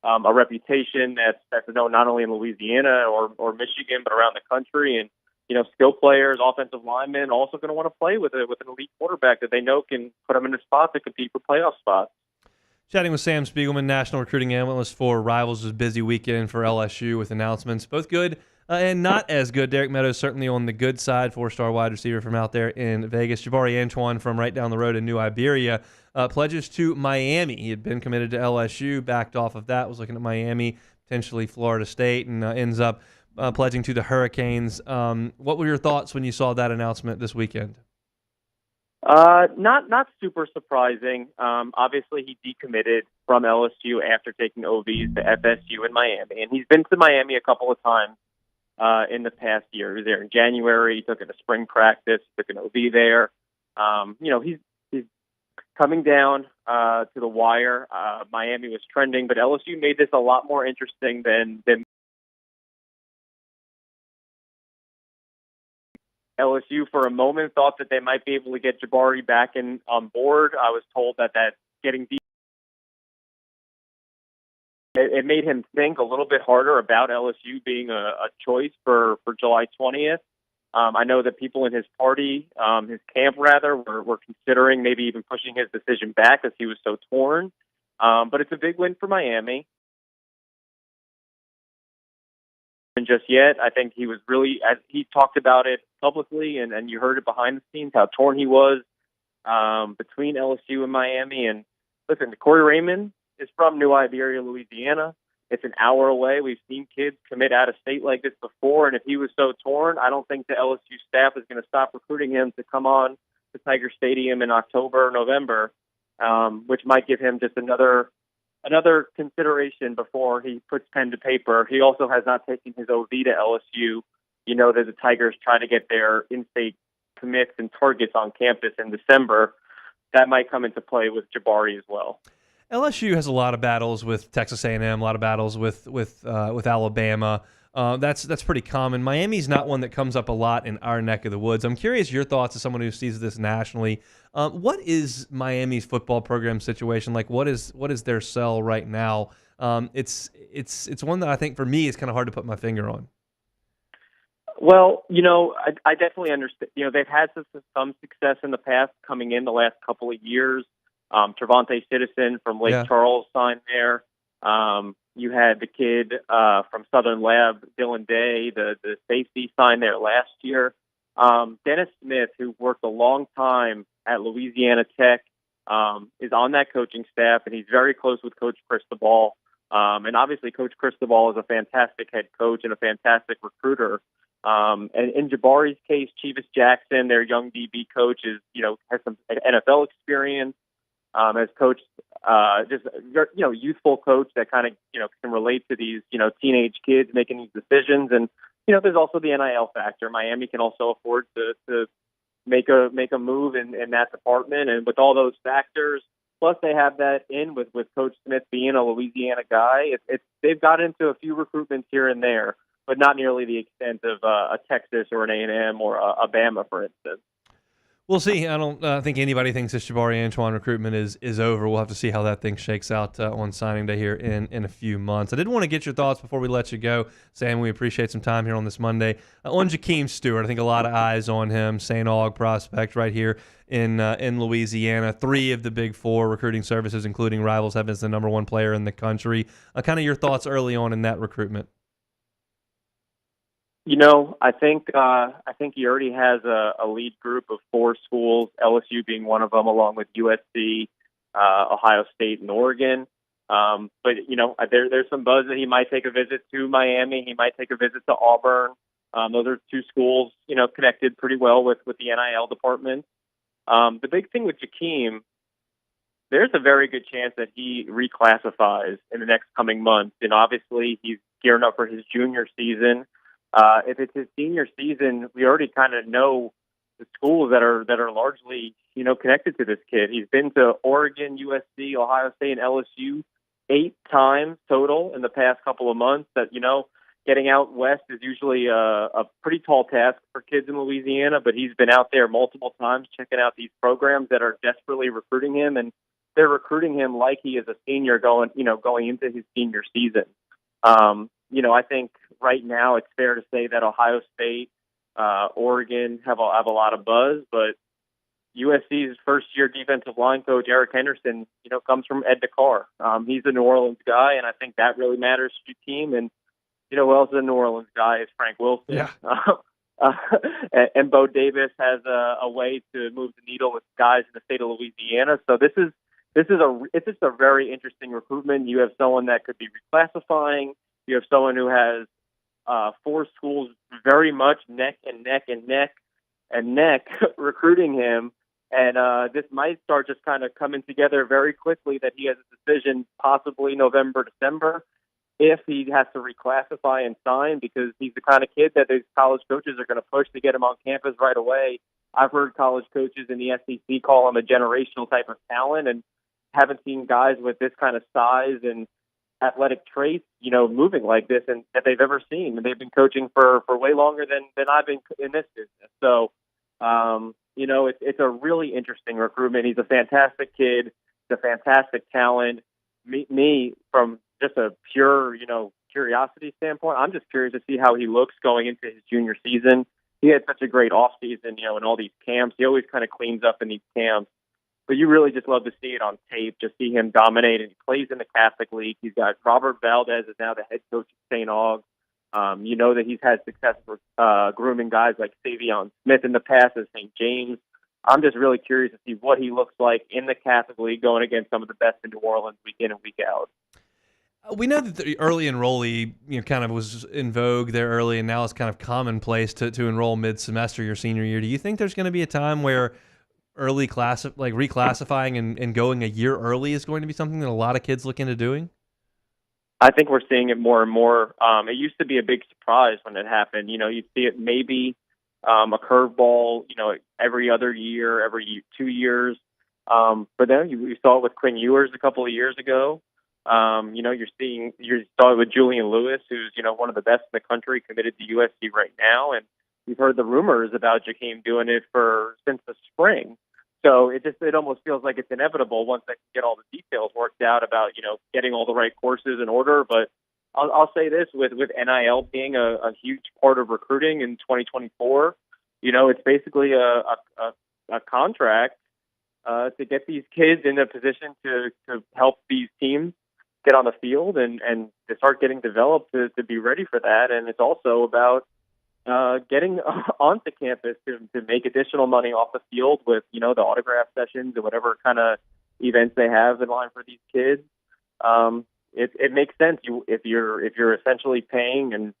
a reputation that's known not only in Louisiana or Michigan, but around the country. And skill players, offensive linemen, also going to want to play with an elite quarterback that they know can put them in a spot to compete for playoff spots. Chatting with Sam Spiegelman, national recruiting analyst for Rivals. Was a busy weekend for LSU with announcements, both good and not as good. Derek Meadows certainly on the good side, 4-star wide receiver from out there in Vegas. Jabari Antoine from right down the road in New Iberia pledges to Miami. He had been committed to LSU, backed off of that, was looking at Miami, potentially Florida State, and ends up pledging to the Hurricanes. What were your thoughts when you saw that announcement this weekend? Not super surprising. Obviously, he decommitted from LSU after taking OVs to FSU in Miami, and he's been to Miami a couple of times in the past year. He was there in January. He took it to spring practice. Took an OV there. He's coming down to the wire. Miami was trending, but LSU made this a lot more interesting than LSU for a moment thought that they might be able to get Jabari back on board. I was told that getting deep, it made him think a little bit harder about LSU being a choice for July 20th. I know that people in his party, his camp rather, were considering maybe even pushing his decision back as he was so torn. But it's a big win for Miami. And just yet, I think he was really, as he talked about it publicly, and you heard it behind the scenes, how torn he was between LSU and Miami. And listen, Corey Raymond is from New Iberia, Louisiana. It's an hour away. We've seen kids commit out of state like this before, and if he was so torn, I don't think the LSU staff is going to stop recruiting him to come on to Tiger Stadium in October or November, which might give him just another consideration before he puts pen to paper. He also has not taken his OV to LSU. You know that the Tigers try to get their in-state commits and targets on campus in December. That might come into play with Jabari as well. LSU has a lot of battles with Texas A&M, a lot of battles with Alabama. That's pretty common. Miami's not one that comes up a lot in our neck of the woods. I'm curious your thoughts as someone who sees this nationally. What is Miami's football program situation like? What is their sell right now? It's one that I think for me is kind of hard to put my finger on. Well, I definitely understand. They've had some success in the past coming in the last couple of years. Trevante Citizen from Lake Charles signed there. You had the kid from Southern Lab, Dylan Day, the safety, signed there last year. Dennis Smith, who worked a long time at Louisiana Tech, is on that coaching staff, and he's very close with Coach Cristobal. And obviously, Coach Cristobal is a fantastic head coach and a fantastic recruiter. And in Jabari's case, Chivas Jackson, their young DB coach, has some NFL experience. Has coached just youthful coach that kind of can relate to these teenage kids making these decisions, and there's also the NIL factor. Miami can also afford to make a move in that department, and with all those factors, plus they have that in with Coach Smith being a Louisiana guy. They've got into a few recruitments here and there, but not nearly the extent of a Texas or an A&M or a Bama, for instance. We'll see. I don't think anybody thinks this Jabari Antoine recruitment is over. We'll have to see how that thing shakes out on signing day here in a few months. I did want to get your thoughts before we let you go, Sam. We appreciate some time here on this Monday. On Jakeem Stewart, I think a lot of eyes on him. St. Aug prospect right here in Louisiana. 3 of the big 4 recruiting services, including Rivals, have him as the number 1 player in the country. Kind of your thoughts early on in that recruitment. I think he already has a lead group of 4 schools, LSU being one of them, along with USC, Ohio State and Oregon. But there's some buzz that he might take a visit to Miami. He might take a visit to Auburn. Those are two schools, connected pretty well with the NIL department. The big thing with Jakeem, there's a very good chance that he reclassifies in the next coming months. And obviously, he's gearing up for his junior season. If it's his senior season, we already kind of know the schools that are largely, connected to this kid. He's been to Oregon, USC, Ohio State, and LSU 8 times total in the past couple of months. That, getting out west is usually a pretty tall task for kids in Louisiana, but he's been out there multiple times checking out these programs that are desperately recruiting him, and they're recruiting him like he is a senior going into his senior season. I think right now it's fair to say that Ohio State, Oregon have a lot of buzz, but USC's first-year defensive line coach, Eric Henderson, comes from Ed DeCar. He's a New Orleans guy, and I think that really matters to your team. And who else is a New Orleans guy is Frank Wilson. Yeah. And Bo Davis has a way to move the needle with guys in the state of Louisiana. So it's just a very interesting recruitment. You have someone that could be reclassifying. You have someone who has 4 schools very much neck and neck recruiting him. And this might start just kind of coming together very quickly that he has a decision possibly November, December, if he has to reclassify and sign, because he's the kind of kid that these college coaches are going to push to get him on campus right away. I've heard college coaches in the SEC call him a generational type of talent, and haven't seen guys with this kind of size and athletic traits, moving like this and that they've ever seen. And they've been coaching for way longer than I've been in this business. So, it's a really interesting recruitment. He's a fantastic kid. He's a fantastic talent. Me from just a pure, curiosity standpoint, I'm just curious to see how he looks going into his junior season. He had such a great off season, in all these camps. He always kind of cleans up in these camps. But you really just love to see it on tape, just see him dominate. And he plays in the Catholic League. He's got Robert Valdez is now the head coach at St. Aug. That he's had success grooming guys like Savion Smith in the past at St. James. I'm just really curious to see what he looks like in the Catholic League going against some of the best in New Orleans week in and week out. We know that the early enrollee, kind of was in vogue there early, and now it's kind of commonplace to enroll mid-semester your senior year. Do you think there's going to be a time where early class, like reclassifying and going a year early, is going to be something that a lot of kids look into doing? I think we're seeing it more and more. It used to be a big surprise when it happened. You'd see it maybe a curveball, every other year, every 2 years. But then you saw it with Quinn Ewers a couple of years ago. You saw it with Julian Lewis, who's, one of the best in the country, committed to USC right now. And you've heard the rumors about Jakeem doing it since the spring. So it almost feels like it's inevitable once they get all the details worked out about, getting all the right courses in order. But I'll say this, with NIL being a huge part of recruiting in 2024, it's basically a contract to get these kids in a position to help these teams get on the field and to start getting developed to be ready for that. And it's also about getting onto campus to make additional money off the field with, the autograph sessions and whatever kind of events they have in line for these kids. It makes sense. If you're essentially paying and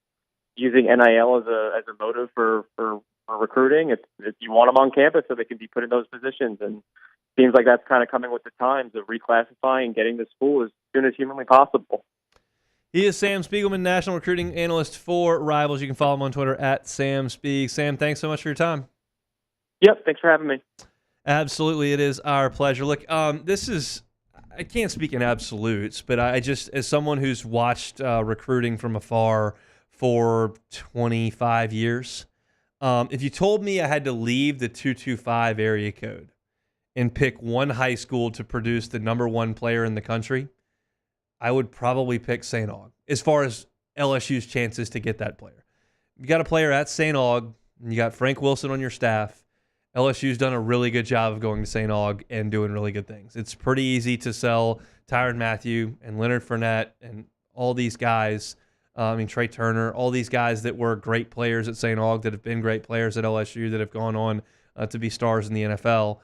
using NIL as a motive for recruiting, if you want them on campus so they can be put in those positions. And it seems like that's kind of coming with the times of reclassifying and getting to school as soon as humanly possible. He is Sam Spiegelman, national recruiting analyst for Rivals. You can follow him on Twitter at Sam Spieg. Sam, thanks so much for your time. Yep, thanks for having me. Absolutely, it is our pleasure. Look, I can't speak in absolutes, but I just, as someone who's watched recruiting from afar for 25 years, if you told me I had to leave the 225 area code and pick one high school to produce the number one player in the country, I would probably pick St. Aug as far as LSU's chances to get that player. You got a player at St. Aug, and you got Frank Wilson on your staff. LSU's done a really good job of going to St. Aug and doing really good things. It's pretty easy to sell Tyrann Mathieu and Leonard Fournette and all these guys. Trey Turner, all these guys that were great players at St. Aug, that have been great players at LSU, that have gone on to be stars in the NFL.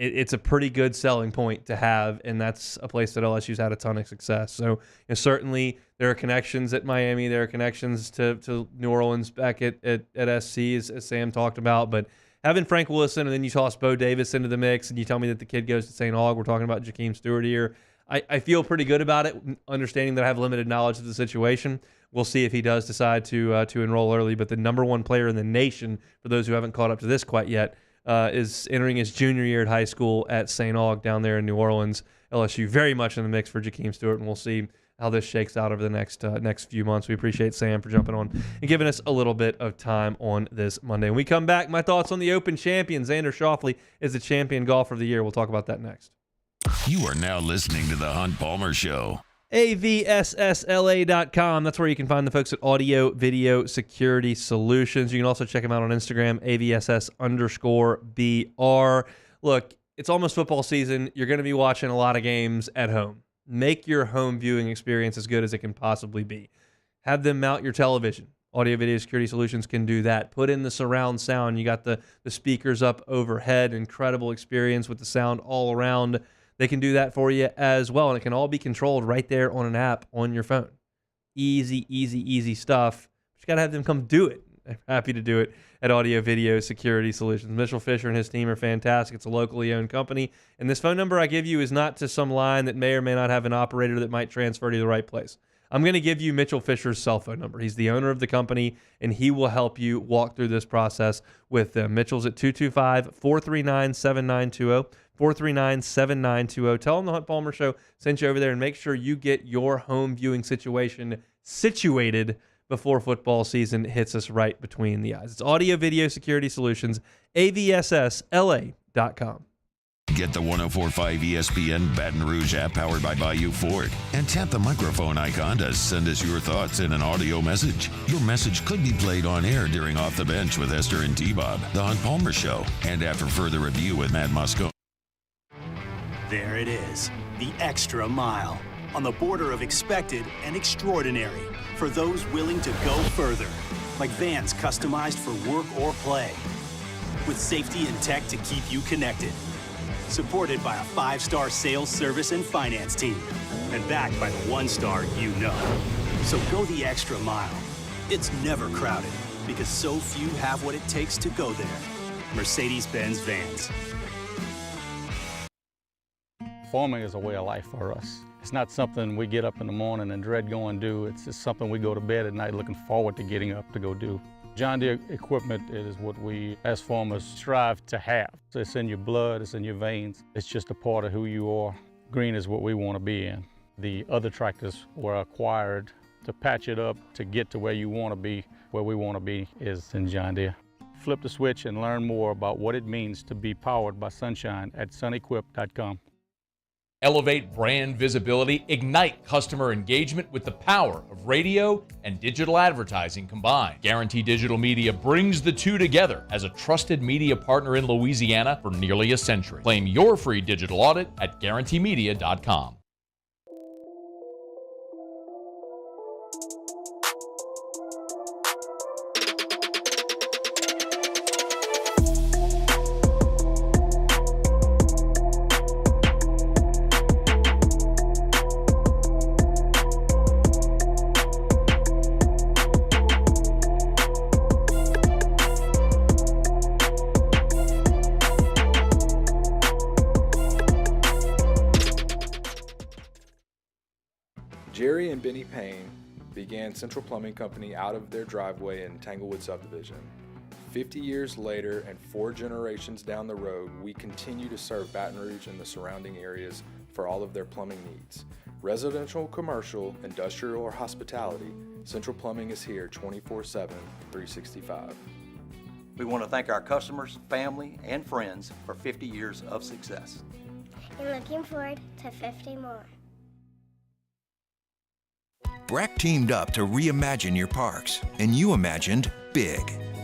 it's a pretty good selling point to have, and that's a place that LSU's had a ton of success. So certainly there are connections at Miami, there are connections to New Orleans back at SC, as Sam talked about, but having Frank Willison and then you toss Bo Davis into the mix and you tell me that the kid goes to St. Aug, we're talking about Jakeem Stewart here, I feel pretty good about it, understanding that I have limited knowledge of the situation. We'll see if he does decide to enroll early, but the number one player in the nation, for those who haven't caught up to this quite yet, is entering his junior year at high school at St. Aug down there in New Orleans. LSU very much in the mix for Jakeem Stewart, and we'll see how this shakes out over the next few months. We appreciate Sam for jumping on and giving us a little bit of time on this Monday. When we come back, my thoughts on the Open champion. Xander Schauffele is the champion golfer of the year. We'll talk about that next. You are now listening to The Hunt Palmer Show. AVSSLA.com. That's where you can find the folks at Audio Video Security Solutions. You can also check them out on Instagram, AVSS_BR. Look, it's almost football season. You're going to be watching a lot of games at home. Make your home viewing experience as good as it can possibly be. Have them mount your television. Audio Video Security Solutions can do that. Put in the surround sound. You got the speakers up overhead. Incredible experience with the sound all around. They can do that for you as well, and it can all be controlled right there on an app on your phone. Easy, easy, easy stuff. But you got to have them come do it. I'm happy to do it at Audio Video Security Solutions. Mitchell Fisher and his team are fantastic. It's a locally owned company, and this phone number I give you is not to some line that may or may not have an operator that might transfer to the right place. I'm going to give you Mitchell Fisher's cell phone number. He's the owner of the company, and he will help you walk through this process with them. Mitchell's at 225-439-7920. 439-7920. Tell them the Hunt Palmer Show sent you over there, and make sure you get your home viewing situation situated before football season hits us right between the eyes. It's Audio Video Security Solutions, AVSSLA.com. Get the 104.5 ESPN Baton Rouge app powered by Bayou Ford and tap the microphone icon to send us your thoughts in an audio message. Your message could be played on air during Off the Bench with Esther and T-Bob, the Hunt Palmer Show, and after further review with Matt Musco. There it is, the extra mile, on the border of expected and extraordinary for those willing to go further, like vans customized for work or play, with safety and tech to keep you connected, supported by a 5-star sales, service, and finance team, and backed by the 1-star you know. So go the extra mile. It's never crowded, because so few have what it takes to go there. Mercedes-Benz Vans. Farming is a way of life for us. It's not something we get up in the morning and dread going do. It's just something we go to bed at night looking forward to getting up to go do. John Deere equipment is what we as farmers strive to have. It's in your blood, it's in your veins. It's just a part of who you are. Green is what we want to be in. The other tractors were acquired to patch it up to get to where you want to be. Where we want to be is in John Deere. Flip the switch and learn more about what it means to be powered by sunshine at sunequip.com. Elevate brand visibility, ignite customer engagement with the power of radio and digital advertising combined. Guarantee Digital Media brings the two together as a trusted media partner in Louisiana for nearly a century. Claim your free digital audit at guaranteemedia.com. Jerry and Benny Payne began Central Plumbing Company out of their driveway in Tanglewood subdivision. 50 years later and 4 generations down the road, we continue to serve Baton Rouge and the surrounding areas for all of their plumbing needs. Residential, commercial, industrial, or hospitality, Central Plumbing is here 24/7, 365. We want to thank our customers, family, and friends for 50 years of success. And looking forward to 50 more. Breck teamed up to reimagine your parks, and you imagined big.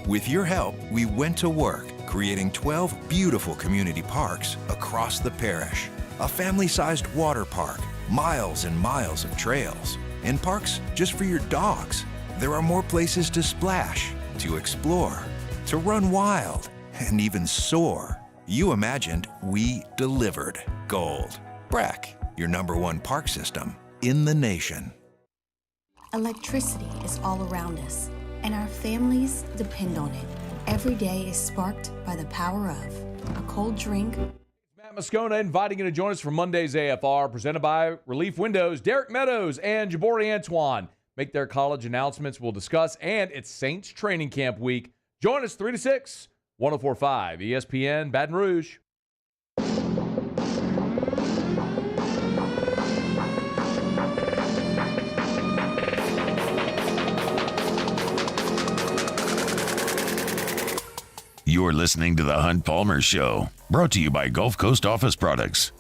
With your help, we went to work, creating 12 beautiful community parks across the parish. A family-sized water park, miles and miles of trails, and parks just for your dogs. There are more places to splash, to explore, to run wild, and even soar. You imagined, we delivered gold. Brack, your #1 park system in the nation. Electricity is all around us, and our families depend on it. Every day is sparked by the power of a cold drink. Matt Moscona inviting you to join us for Monday's AFR, presented by Relief Windows. Derek Meadows and Jabari Antoine make their college announcements. We'll discuss, and it's Saints training camp week. Join us 3 to 6, 104.5 ESPN Baton Rouge. You're listening to The Hunt Palmer Show, brought to you by Gulf Coast Office Products.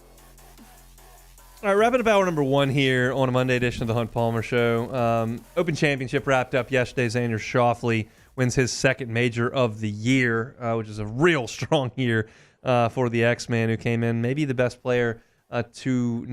All right, wrapping up hour number 1 here on a Monday edition of The Hunt Palmer Show. Open Championship wrapped up yesterday. Xander Schauffele wins his second major of the year, which is a real strong year for the X-Man, who came in maybe the best player to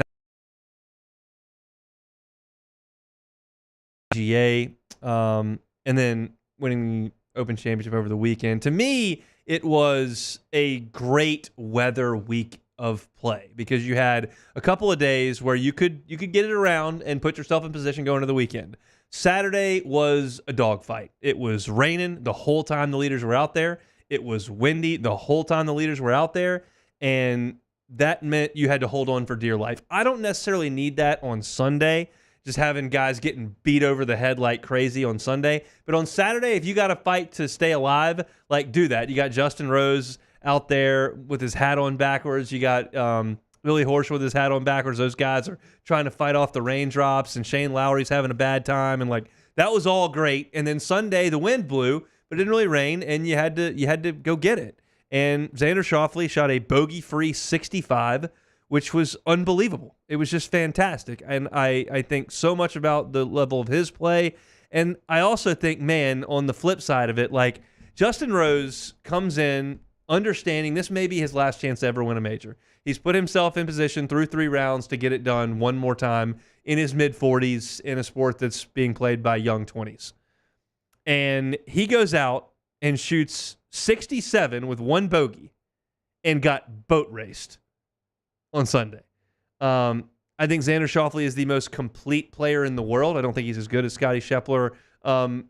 GA, and then winning the Open Championship over the weekend. To me, it was a great weather week of play because you had a couple of days where you could get it around and put yourself in position going into the weekend. Saturday was a dogfight. It was raining the whole time the leaders were out there. It was windy the whole time the leaders were out there, and that meant you had to hold on for dear life. I don't necessarily need that on Sunday, just having guys getting beat over the head like crazy on Sunday. But on Saturday, if you got to fight to stay alive, like, do that. You got Justin Rose out there with his hat on backwards. You got Billy Horsch with his hat on backwards. Those guys are trying to fight off the raindrops, and Shane Lowry's having a bad time. And, like, that was all great. And then Sunday, the wind blew, but it didn't really rain, and you had to go get it. And Xander Schauffele shot a bogey-free 65, which was unbelievable. It was just fantastic. And I think so much about the level of his play. And I also think, man, on the flip side of it, like, Justin Rose comes in understanding this may be his last chance to ever win a major. He's put himself in position through 3 rounds to get it done one more time in his mid-40s in a sport that's being played by young 20s. And he goes out and shoots 67 with 1 bogey and got boat raced on Sunday. I think Xander Schauffele is the most complete player in the world. I don't think he's as good as Scottie Scheffler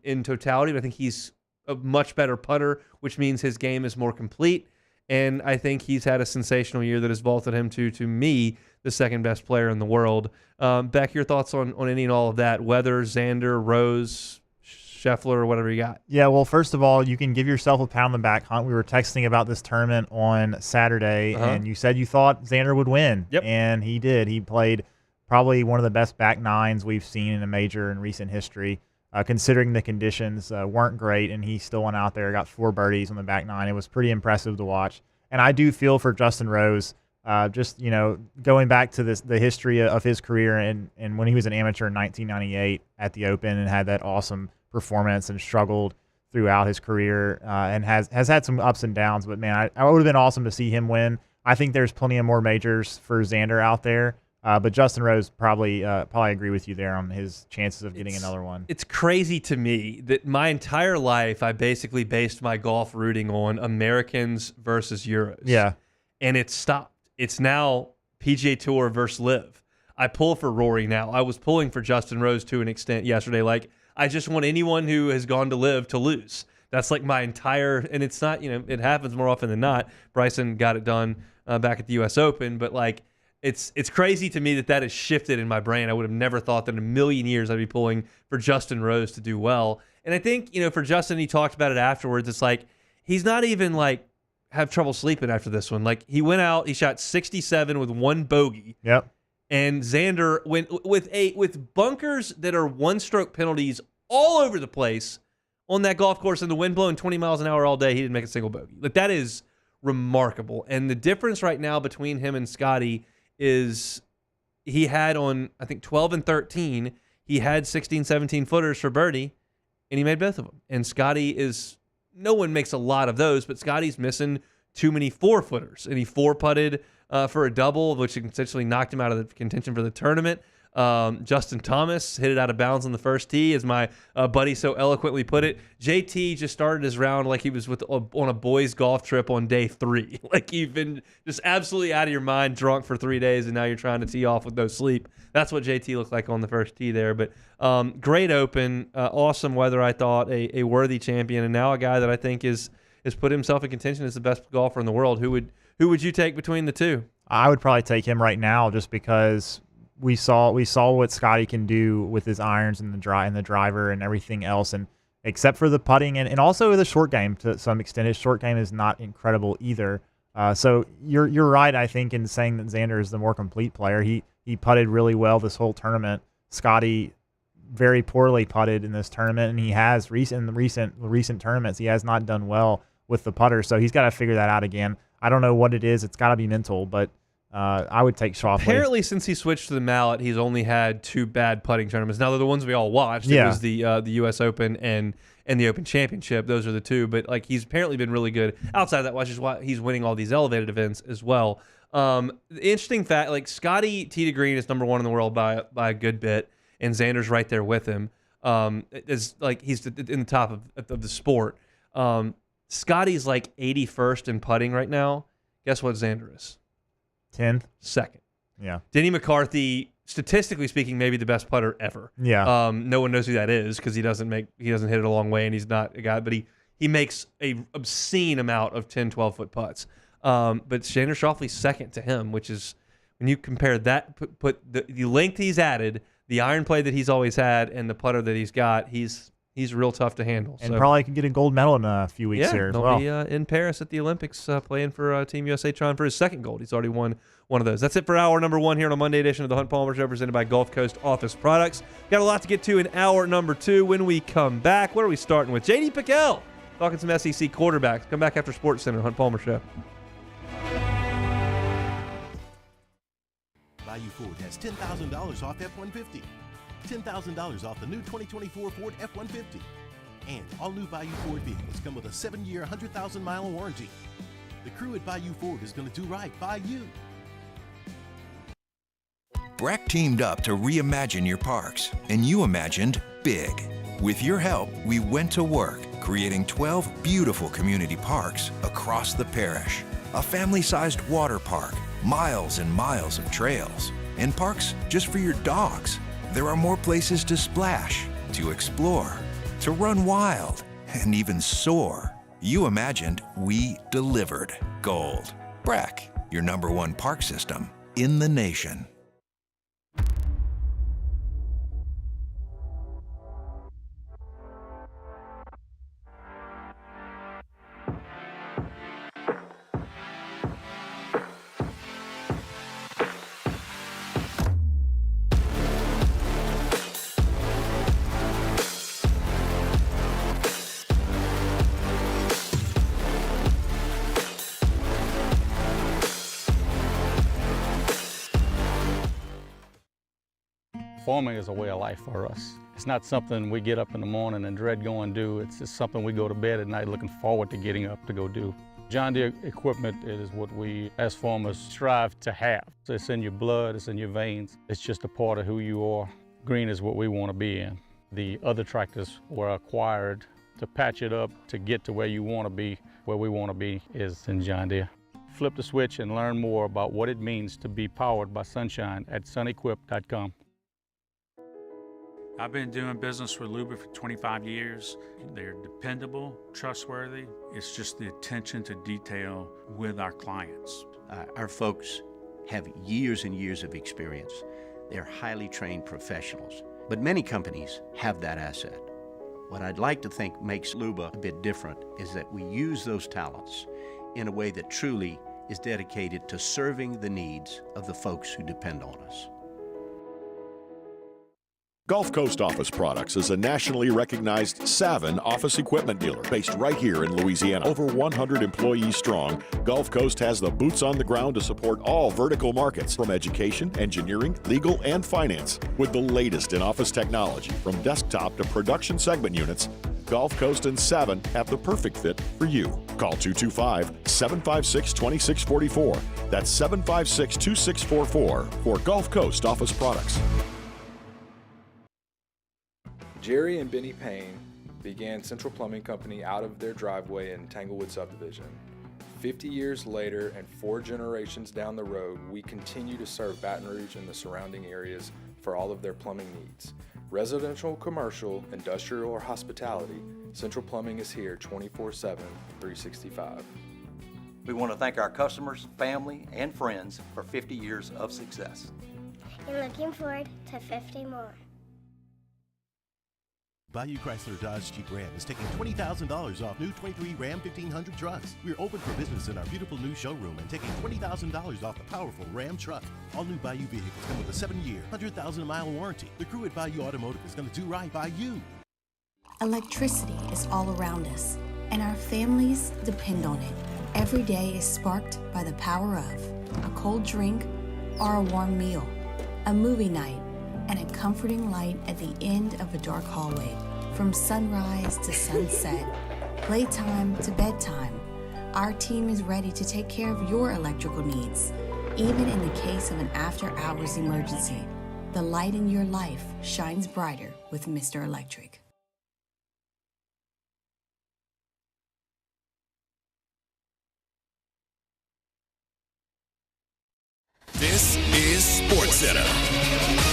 in totality, but I think he's a much better putter, which means his game is more complete. And I think he's had a sensational year that has vaulted him to me, the second best player in the world. Beck, your thoughts on any and all of that? Weather, Xander, Rose, Scheffler, or whatever you got. Yeah, well, first of all, you can give yourself a pat on the back, Hunt. We were texting about this tournament on Saturday, and you said you thought Xander would win. Yep. And he did. He played probably one of the best back nines we've seen in a major in recent history. Considering the conditions weren't great, and he still went out there, got 4 birdies on the back 9. It was pretty impressive to watch. And I do feel for Justin Rose, just, going back to the history of his career and when he was an amateur in 1998 at the Open and had that awesome performance and struggled throughout his career and has had some ups and downs. But, man, I would have been awesome to see him win. I think there's plenty of more majors for Xander out there. But Justin Rose probably agree with you there on his chances of getting another one. It's crazy to me that my entire life I basically based my golf rooting on Americans versus Euros. Yeah. And it's stopped. It's now PGA Tour versus Live. I pull for Rory now. I was pulling for Justin Rose to an extent yesterday. Like, I just want anyone who has gone to Live to lose. That's like my entire, and it's not, it happens more often than not. Bryson got it done back at the U.S. Open, but like, It's crazy to me that has shifted in my brain. I would have never thought that in a million years I'd be pulling for Justin Rose to do well. And I think, for Justin, he talked about it afterwards. It's like he's not even like have trouble sleeping after this one. Like, he went out, he shot 67 with 1 bogey. Yep. And Xander went with bunkers that are 1-stroke penalties all over the place on that golf course, and the wind blowing 20 miles an hour all day. He didn't make a single bogey. Like, that is remarkable. And the difference right now between him and Scottie is he had on, I think, 12 and 13, he had 16, 17 footers for birdie, and he made both of them. And Scottie is, no one makes a lot of those, but Scottie's missing too many 4-footers, and he 4-putted for a double, which essentially knocked him out of the contention for the tournament. Justin Thomas hit it out of bounds on the first tee, as my buddy so eloquently put it. JT just started his round like he was on a boys' golf trip on day 3. Like you've been just absolutely out of your mind, drunk for 3 days, and now you're trying to tee off with no sleep. That's what JT looked like on the first tee there. But great Open, awesome weather, I thought, a worthy champion, and now a guy that I think is put himself in contention as the best golfer in the world. Who would you take between the two? I would probably take him right now, just because we saw what Scotty can do with his irons and the driver and everything else, and except for the putting and also the short game to some extent. His short game is not incredible either. So you're right, I think, in saying that Xander is the more complete player. He putted really well this whole tournament. Scotty very poorly putted in this tournament, and he has in the recent tournaments he has not done well with the putter. So he's got to figure that out again. I don't know what it is. It's got to be mental, but I would take Schauffele. Apparently, since he switched to the mallet, he's only had 2 bad putting tournaments. Now, they're the ones we all watched. Yeah. It was the U.S. Open and the Open Championship. Those are the 2. But like he's apparently been really good outside of that, which is why he's winning all these elevated events as well. The interesting fact, like Scotty tee to green is number 1 in the world by a good bit, and Xander's right there with him. Is like he's in the top of the sport. Scotty's like 81st in putting right now. Guess what Xander is? 10th? 2nd. Yeah. Denny McCarthy, statistically speaking, maybe the best putter ever. Yeah. No one knows who that is because he doesn't hit it a long way, and he's not a guy, but he makes a obscene amount of 10, 12-foot putts. But Xander Schauffele's second to him, which is, when you compare that, put the length he's added, the iron play that he's always had, and the putter that he's got, he's real tough to handle. And probably can get a gold medal in a few weeks here as well. He'll be in Paris at the Olympics playing for Team USA, trying for his 2nd gold. He's already won one of those. That's it for hour number 1 here on a Monday edition of the Hunt Palmer Show, presented by Gulf Coast Office Products. Got a lot to get to in hour number 2. When we come back, what are we starting with? J.D. Pickell talking some SEC quarterbacks. Come back after Sports Center, Hunt Palmer Show. Bayou Ford has $10,000 off F-150. $10,000 off the new 2024 Ford F-150. And all new Bayou Ford vehicles come with a 7-year, 100,000-mile warranty. The crew at Bayou Ford is going to do right by you. Breck teamed up to reimagine your parks, and you imagined big. With your help, we went to work, creating 12 beautiful community parks across the parish. A family-sized water park, miles and miles of trails, and parks just for your dogs. There are more places to splash, to explore, to run wild, and even soar. You imagined, we delivered. Gold. Breck, your #1 park system in the nation. Farming is a way of life for us. It's not something we get up in the morning and dread going do. It's just something we go to bed at night looking forward to getting up to go do. John Deere equipment is what we as farmers strive to have. It's in your blood, it's in your veins. It's just a part of who you are. Green is what we want to be in. The other tractors were acquired to patch it up to get to where you want to be. Where we want to be is in John Deere. Flip the switch and learn more about what it means to be powered by sunshine at sunequip.com. I've been doing business with Luba for 25 years. They're dependable, trustworthy. It's just the attention to detail with our clients. Our folks have years and years of experience. They're highly trained professionals, but many companies have that asset. What I'd like to think makes Luba a bit different is that we use those talents in a way that truly is dedicated to serving the needs of the folks who depend on us. Gulf Coast Office Products is a nationally recognized Savin office equipment dealer based right here in Louisiana. Over 100 employees strong, Gulf Coast has the boots on the ground to support all vertical markets, from education, engineering, legal, and finance. With the latest in office technology, from desktop to production segment units, Gulf Coast and Savin have the perfect fit for you. Call 225-756-2644. That's 756-2644 for Gulf Coast Office Products. Jerry and Benny Payne began Central Plumbing Company out of their driveway in Tanglewood Subdivision. 50 years later and 4 generations down the road, we continue to serve Baton Rouge and the surrounding areas for all of their plumbing needs. Residential, commercial, industrial, or hospitality, Central Plumbing is here 24/7, 365. We want to thank our customers, family, and friends for 50 years of success. And looking forward to 50 more. Bayou Chrysler Dodge Jeep Ram is taking $20,000 off new 23 Ram 1500 trucks. We're open for business in our beautiful new showroom and taking $20,000 off the powerful Ram truck. All new Bayou vehicles come with a 7-year, 100,000-mile warranty. The crew at Bayou Automotive is going to do right by you. Electricity is all around us, and our families depend on it. Every day is sparked by the power of a cold drink or a warm meal, a movie night, and a comforting light at the end of a dark hallway. From sunrise to sunset, playtime to bedtime, our team is ready to take care of your electrical needs. Even in the case of an after-hours emergency, the light in your life shines brighter with Mr. Electric. This is SportsCenter.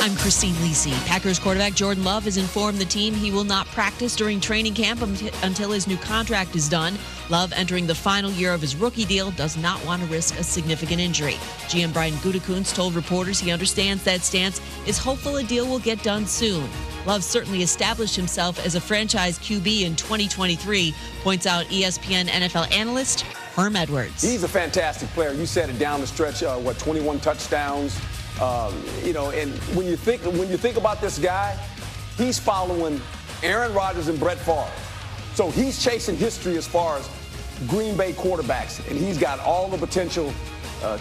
I'm Christine Lisi. Packers quarterback Jordan Love has informed the team he will not practice during training camp until his new contract is done. Love, entering the final year of his rookie deal, does not want to risk a significant injury. GM Brian Gutekunst told reporters he understands that stance, is hopeful a deal will get done soon. Love certainly established himself as a franchise QB in 2023, points out ESPN NFL analyst Herm Edwards. He's a fantastic player. You said it down the stretch, 21 touchdowns. And when you think about this guy, he's following Aaron Rodgers and Brett Favre. So he's chasing history as far as Green Bay quarterbacks, and he's got all the potential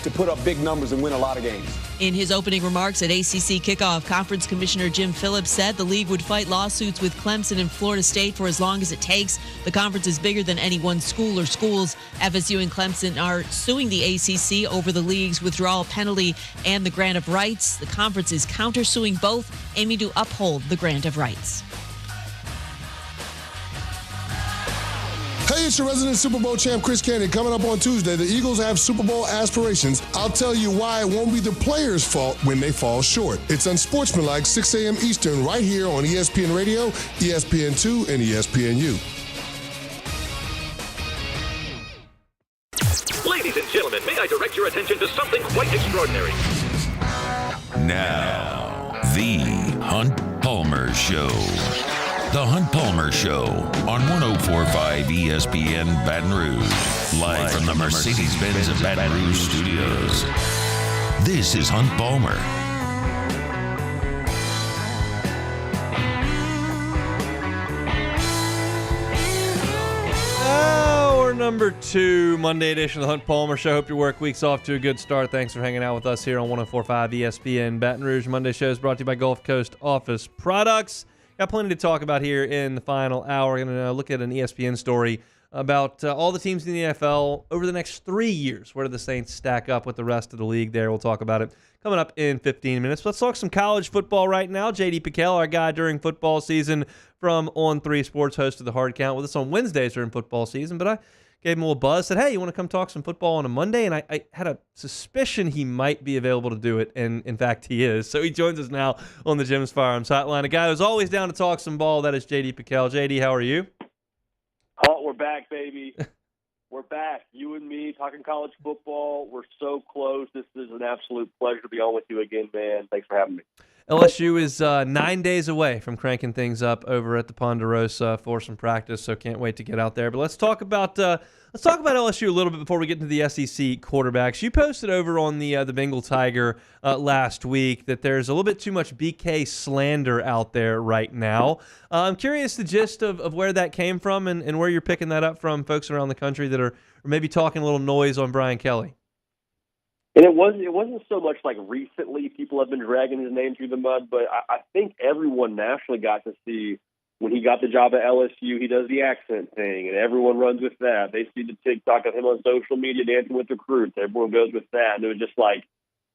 to put up big numbers and win a lot of games. In his opening remarks at ACC kickoff, Conference Commissioner Jim Phillips said the league would fight lawsuits with Clemson and Florida State for as long as it takes. The conference is bigger than any one school or schools. FSU and Clemson are suing the ACC over the league's withdrawal penalty and the grant of rights. The conference is countersuing both, aiming to uphold the grant of rights. Hey, it's your resident Super Bowl champ, Chris Candy. Coming up on Tuesday, the Eagles have Super Bowl aspirations. I'll tell you why it won't be the players' fault when they fall short. It's Unsportsmanlike, 6 a.m. Eastern, right here on ESPN Radio, ESPN2, and ESPNU. Ladies and gentlemen, may I direct your attention to something quite extraordinary? Now, the Hunt Palmer Show. The Hunt Palmer Show on 104.5 ESPN Baton Rouge. Live from the Mercedes-Benz of Baton Rouge studios. This is Hunt Palmer. Hour number 2, Monday edition of the Hunt Palmer Show. Hope your work week's off to a good start. Thanks for hanging out with us here on 104.5 ESPN Baton Rouge. Monday show is brought to you by Gulf Coast Office Products. Got plenty to talk about here in the final hour. We're going to look at an ESPN story about all the teams in the NFL over the next 3 years. Where do the Saints stack up with the rest of the league there? We'll talk about it coming up in 15 minutes. Let's talk some college football right now. J.D. Piquel, our guy during football season from On3 Sports, host of the Hard Count with us on Wednesdays during football season. But I gave him a little buzz, said, hey, you want to come talk some football on a Monday? And I had a suspicion he might be available to do it, and in fact he is. So he joins us now on the Jim's Firearms Hotline. A guy who's always down to talk some ball, that is J.D. Piquel. J.D., how are you? Oh, we're back, baby. We're back. You and me talking college football. We're so close. This is an absolute pleasure to be on with you again, man. Thanks for having me. LSU is 9 days away from cranking things up over at the Ponderosa for some practice, so can't wait to get out there. But let's talk about LSU a little bit before we get into the SEC quarterbacks. You posted over on the Bengal Tiger last week that there's a little bit too much BK slander out there right now. I'm curious the gist of where that came from and where you're picking that up from folks around the country that are maybe talking a little noise on Brian Kelly. And it wasn't so much like recently people have been dragging his name through the mud, but I think everyone nationally got to see when he got the job at LSU, he does the accent thing, and everyone runs with that. They see the TikTok of him on social media dancing with recruits. Everyone goes with that. And it was just like,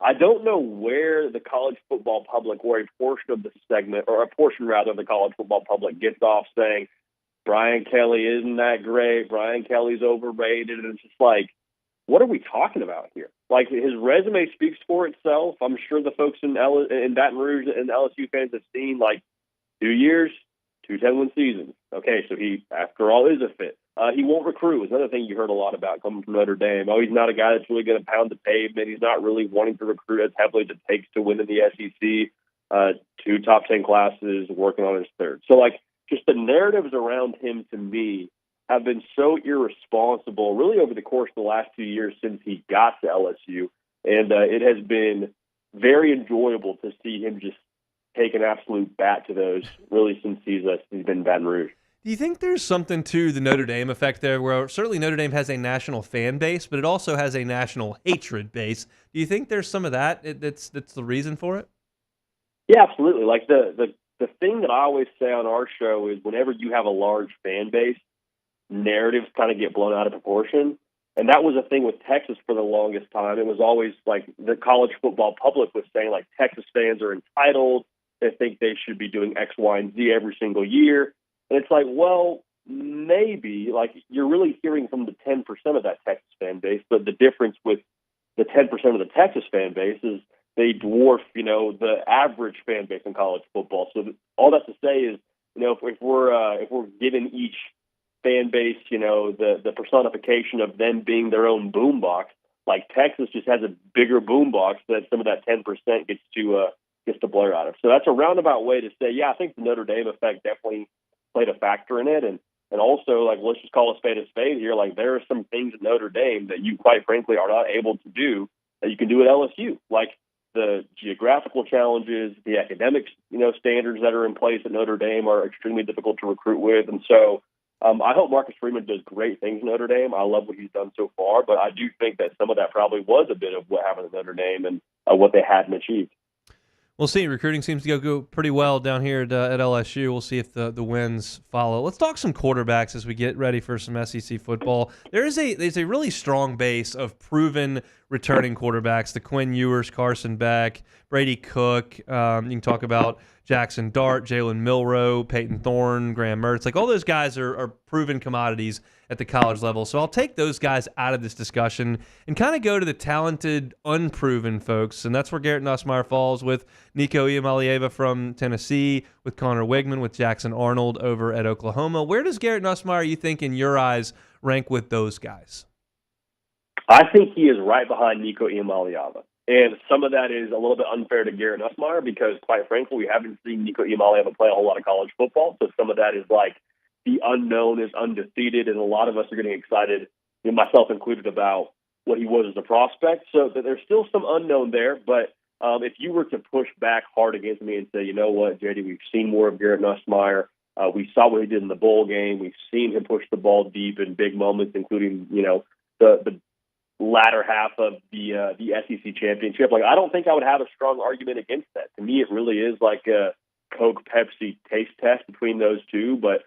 I don't know where the college football public, or a portion of the segment, or a portion rather of the college football public gets off saying Brian Kelly isn't that great, Brian Kelly's overrated, and it's just like, what are we talking about here? Like, his resume speaks for itself. I'm sure the folks in Baton Rouge and LSU fans have seen, like, 2 years, 2 10-win seasons. Okay, so he, after all, is a fit. He won't recruit. It's another thing you heard a lot about coming from Notre Dame. Oh, he's not a guy that's really going to pound the pavement. He's not really wanting to recruit as heavily as it takes to win in the SEC. 2 top 10 classes, working on his 3rd. So, like, just the narratives around him, to me, have been so irresponsible really over the course of the last 2 years since he got to LSU. And it has been very enjoyable to see him just take an absolute bat to those really since he's been in Baton Rouge. Do you think there's something to the Notre Dame effect there, where certainly Notre Dame has a national fan base, but it also has a national hatred base? Do you think there's some of that that's the reason for it? Yeah, absolutely. Like, the thing that I always say on our show is whenever you have a large fan base, narratives kind of get blown out of proportion. And that was a thing with Texas for the longest time. It was always like the college football public was saying, like, Texas fans are entitled. They think they should be doing X, Y, and Z every single year. And it's like, well, maybe, like, you're really hearing from the 10% of that Texas fan base, but the difference with the 10% of the Texas fan base is they dwarf, the average fan base in college football. So all that to say is, if we're giving each fan base, the personification of them being their own boombox, like, Texas just has a bigger boombox that some of that 10% gets to blur out of. So that's a roundabout way to say, yeah, I think the Notre Dame effect definitely played a factor in it. And also, like, let's just call a spade here. Like, there are some things at Notre Dame that you, quite frankly, are not able to do that you can do at LSU. Like, the geographical challenges, the academic, standards that are in place at Notre Dame are extremely difficult to recruit with. And so I hope Marcus Freeman does great things at Notre Dame. I love what he's done so far, but I do think that some of that probably was a bit of what happened at Notre Dame and what they hadn't achieved. We'll see. Recruiting seems to go pretty well down here at LSU. We'll see if the wins follow. Let's talk some quarterbacks as we get ready for some SEC football. There's a really strong base of proven returning quarterbacks. The Quinn Ewers, Carson Beck, Brady Cook. You can talk about Jackson Dart, Jalen Milroe, Peyton Thorne, Graham Mertz. Like, all those guys are proven commodities at the college level. So I'll take those guys out of this discussion and kind of go to the talented, unproven folks. And that's where Garrett Nussmeier falls, with Nico Iamaleava from Tennessee, with Connor Wigman, with Jackson Arnold over at Oklahoma. Where does Garrett Nussmeier, you think, in your eyes, rank with those guys? I think he is right behind Nico Iamaleava. And some of that is a little bit unfair to Garrett Nussmeier because, quite frankly, we haven't seen Nico Iamaleava play a whole lot of college football. So some of that is like the unknown is undefeated, and a lot of us are getting excited, myself included, about what he was as a prospect. So there's still some unknown there. But if you were to push back hard against me and say, you know what, JD, we've seen more of Garrett Nussmeier. We saw what he did in the bowl game. We've seen him push the ball deep in big moments, including, the latter half of the SEC championship. Like, I don't think I would have a strong argument against that. To me, it really is like a Coke Pepsi taste test between those two. But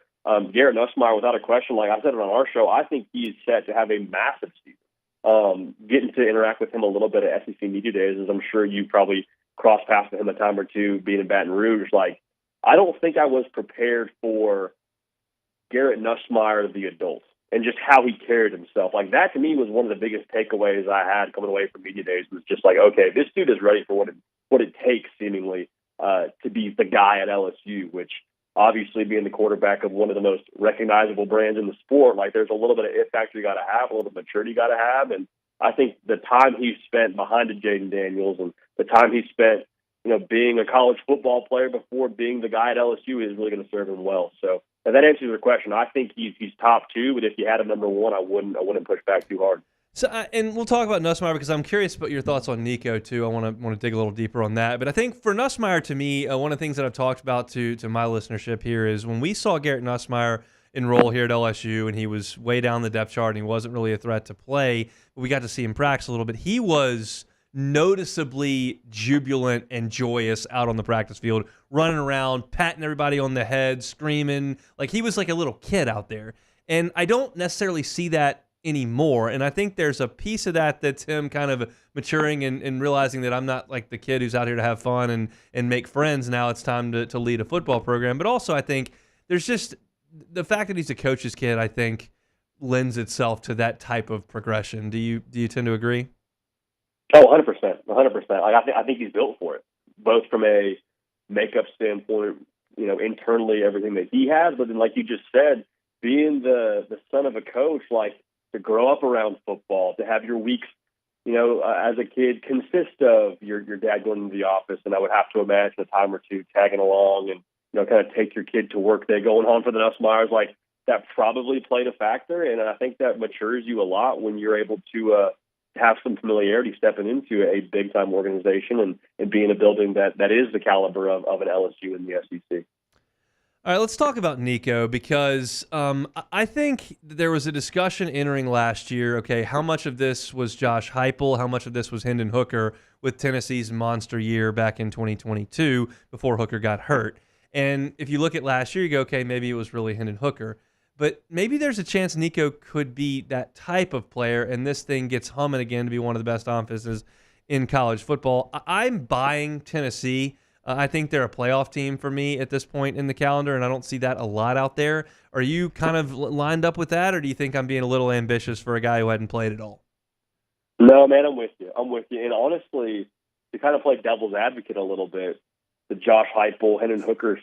Garrett Nussmeier, without a question, like I said it on our show, I think he is set to have a massive season. Getting to interact with him a little bit at SEC Media Days, as I'm sure you probably crossed paths with him a time or two being in Baton Rouge. Like, I don't think I was prepared for Garrett Nussmeier, the adult, and just how he carried himself. Like, that to me was one of the biggest takeaways I had coming away from Media Days, was just like, okay, this dude is ready for what it takes, seemingly, to be the guy at LSU, which obviously being the quarterback of one of the most recognizable brands in the sport, like, there's a little bit of it factor you got to have, a little bit of maturity you got to have. And I think the time he spent behind a Jaden Daniels and the time he spent, being a college football player before being the guy at LSU is really going to serve him well. So, and that answers your question. I think he's top two, but if you had a number one, I wouldn't push back too hard. So, and we'll talk about Nussmeier because I'm curious about your thoughts on Nico too. I want to dig a little deeper on that. But I think for Nussmeier, to me, one of the things that I've talked about to my listenership here is when we saw Garrett Nussmeier enroll here at LSU and he was way down the depth chart and he wasn't really a threat to play, but we got to see him practice a little bit. He was noticeably jubilant and joyous out on the practice field, running around, patting everybody on the head, screaming. Like, he was like a little kid out there. And I don't necessarily see that anymore. And I think there's a piece of that that's him kind of maturing and realizing that I'm not like the kid who's out here to have fun and make friends. Now it's time to lead a football program. But also I think there's just the fact that he's a coach's kid, I think, lends itself to that type of progression. Do you tend to agree? Oh, 100%. 100%. Like, I think he's built for it, both from a makeup standpoint, internally, everything that he has, but then, like you just said, being the son of a coach, like, to grow up around football, to have your weeks, as a kid consist of your dad going into the office, and I would have to imagine a time or two tagging along and, kind of take your kid to work day, going on for the Nussmeyers, like, that probably played a factor, and I think that matures you a lot when you're able to have some familiarity stepping into a big-time organization and be in a building that is the caliber of an LSU in the SEC. All right, let's talk about Nico, because I think there was a discussion entering last year, okay, how much of this was Josh Heupel, how much of this was Hendon Hooker with Tennessee's monster year back in 2022 before Hooker got hurt. And if you look at last year, you go, okay, maybe it was really Hendon Hooker. But maybe there's a chance Nico could be that type of player, and this thing gets humming again to be one of the best offenses in college football. I'm buying Tennessee. I think they're a playoff team for me at this point in the calendar, and I don't see that a lot out there. Are you kind of lined up with that, or do you think I'm being a little ambitious for a guy who hadn't played at all? No, man, I'm with you. And honestly, to kind of play devil's advocate a little bit, the Josh Heupel, Hendon Hooker's,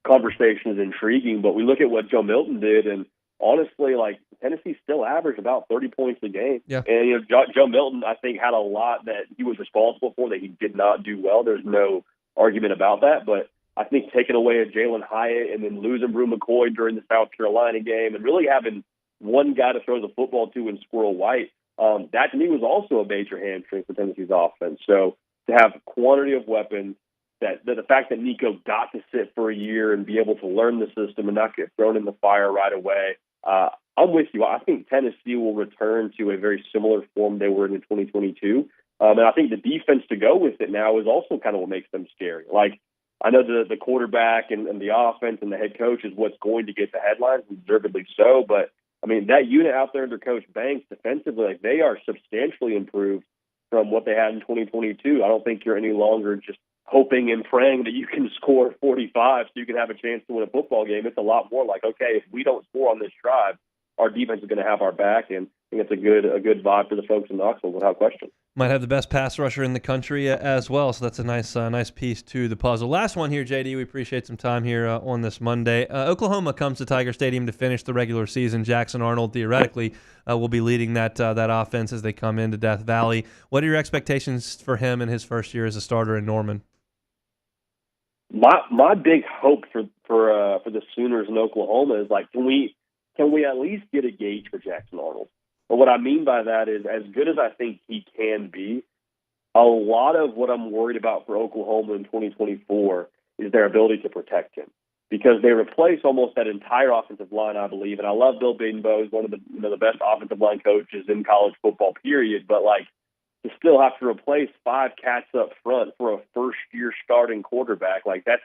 conversation is intriguing, but we look at what Joe Milton did, and honestly, like, Tennessee still averaged about 30 points a game. Yeah. And Joe Milton, I think, had a lot that he was responsible for that he did not do well. There's no argument about that, but I think taking away a Jalen Hyatt and then losing Brew McCoy during the South Carolina game and really having one guy to throw the football to in Squirrel White, that to me was also a major hamstring for Tennessee's offense. So to have quantity of weapons, that the fact that Nico got to sit for a year and be able to learn the system and not get thrown in the fire right away, I'm with you. I think Tennessee will return to a very similar form they were in 2022. And I think the defense to go with it now is also kind of what makes them scary. Like, I know the quarterback and the offense and the head coach is what's going to get the headlines, deservedly so. But, I mean, that unit out there under Coach Banks defensively, like, they are substantially improved from what they had in 2022. I don't think you're any longer just hoping and praying that you can score 45 so you can have a chance to win a football game. It's a lot more like, okay, if we don't score on this drive, our defense is going to have our back, and I think it's a good vibe for the folks in Knoxville, without question. Might have the best pass rusher in the country as well, so that's a nice piece to the puzzle. Last one here, JD. We appreciate some time here on this Monday. Oklahoma comes to Tiger Stadium to finish the regular season. Jackson Arnold theoretically will be leading that offense as they come into Death Valley. What are your expectations for him in his first year as a starter in Norman? My big hope for the Sooners in Oklahoma is, like, can we at least get a gauge for Jackson Arnold? But what I mean by that is, as good as I think he can be, a lot of what I'm worried about for Oklahoma in 2024 is their ability to protect him, because they replace almost that entire offensive line, I believe. And I love Bill Bedenbaugh; he's one of the best offensive line coaches in college football, period. But, like, to still have to replace 5 cats up front for a first-year starting quarterback, like, that's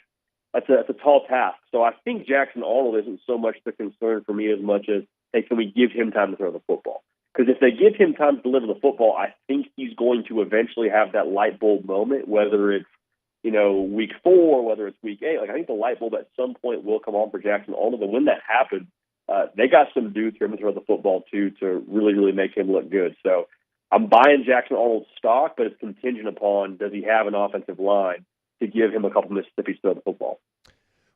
a tall task. So I think Jackson Arnold isn't so much the concern for me as much as, hey, can we give him time to throw the football? Because if they give him time to deliver the football, I think he's going to eventually have that light bulb moment, whether it's, week 4, whether it's week 8. Like, I think the light bulb at some point will come on for Jackson Arnold. And when that happens, they got some dudes for him to throw the football to really, really make him look good. So I'm buying Jackson Arnold's stock, but it's contingent upon, does he have an offensive line to give him a couple Mississippis to throw the football.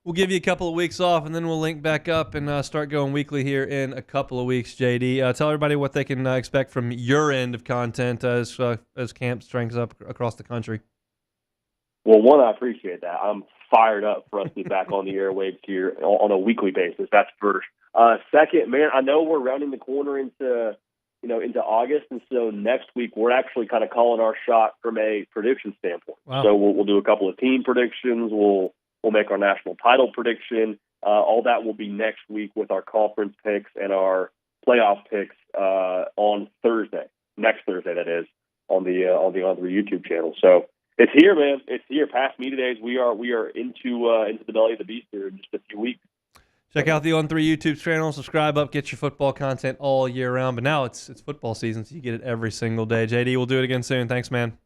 We'll give you a couple of weeks off, and then we'll link back up and start going weekly here in a couple of weeks, JD. Tell everybody what they can expect from your end of content as camp strengthens up across the country. Well, one, I appreciate that. I'm fired up for us to be back on the airwaves here on a weekly basis. That's first. Second, man, I know we're rounding the corner into August, and so next week we're actually kind of calling our shot from a prediction standpoint. Wow. So we'll do a couple of team predictions. We'll make our national title prediction. All that will be next week with our conference picks and our playoff picks on Thursday. Next Thursday, that is, on the YouTube channel. So it's here, man. It's here. Past media days, we are into the belly of the beast here in just a few weeks. Check out the On3 YouTube channel. Subscribe up. Get your football content all year round. But now it's football season, so you get it every single day. JD, we'll do it again soon. Thanks, man.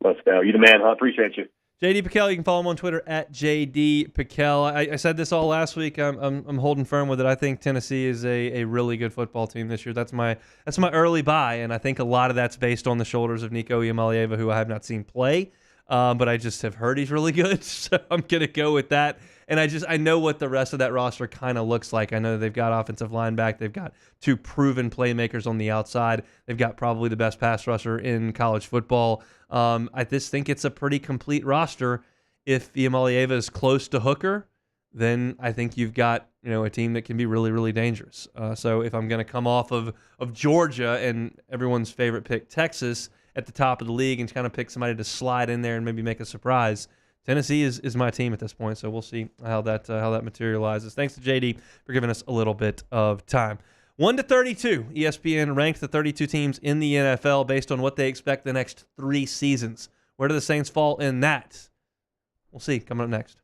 Let's go. You the man, huh? Appreciate you. JD Piquel, you can follow him on Twitter at JD Piquel. I said this all last week. I'm holding firm with it. I think Tennessee is a really good football team this year. That's my early buy, and I think a lot of that's based on the shoulders of Nico Iamaleava, who I have not seen play, but I just have heard he's really good. So I'm gonna go with that. And I know what the rest of that roster kind of looks like. I know they've got offensive line back. They've got two proven playmakers on the outside. They've got probably the best pass rusher in college football. I just think it's a pretty complete roster. If Iamaleava is close to Hooker, then I think you've got a team that can be really, really dangerous. So if I'm going to come off of Georgia and everyone's favorite pick, Texas, at the top of the league and kind of pick somebody to slide in there and maybe make a surprise, Tennessee is my team at this point. So we'll see how that materializes. Thanks to JD for giving us a little bit of time. 1-32, ESPN ranked the 32 teams in the NFL based on what they expect the next 3 seasons. Where do the Saints fall in that? We'll see. Coming up next.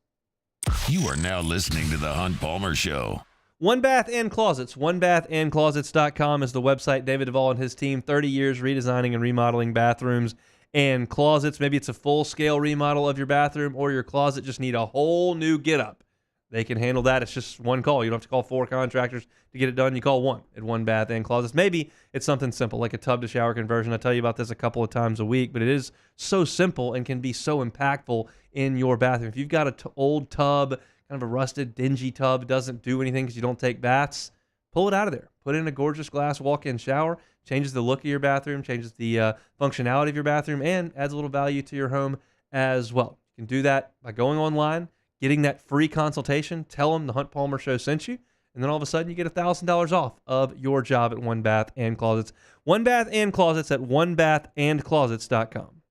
You are now listening to The Hunt Palmer Show. One Bath and Closets. OneBathAndClosets.com is the website. David Duvall and his team, 30 years redesigning and remodeling bathrooms and closets. Maybe it's a full-scale remodel of your bathroom or your closet just need a whole new get-up. They can handle that. It's just one call. You don't have to call 4 contractors to get it done. You call one at One Bath and Closets. Maybe it's something simple like a tub-to-shower conversion. I tell you about this a couple of times a week, but it is so simple and can be so impactful in your bathroom. If you've got an old tub, kind of a rusted, dingy tub, doesn't do anything because you don't take baths, pull it out of there. Put in a gorgeous glass walk-in shower. Changes the look of your bathroom, changes the functionality of your bathroom, and adds a little value to your home as well. You can do that by going online, getting that free consultation, tell them the Hunt Palmer Show sent you, and then all of a sudden you get $1,000 off of your job at One Bath and Closets. One Bath and Closets at onebathandclosets.com.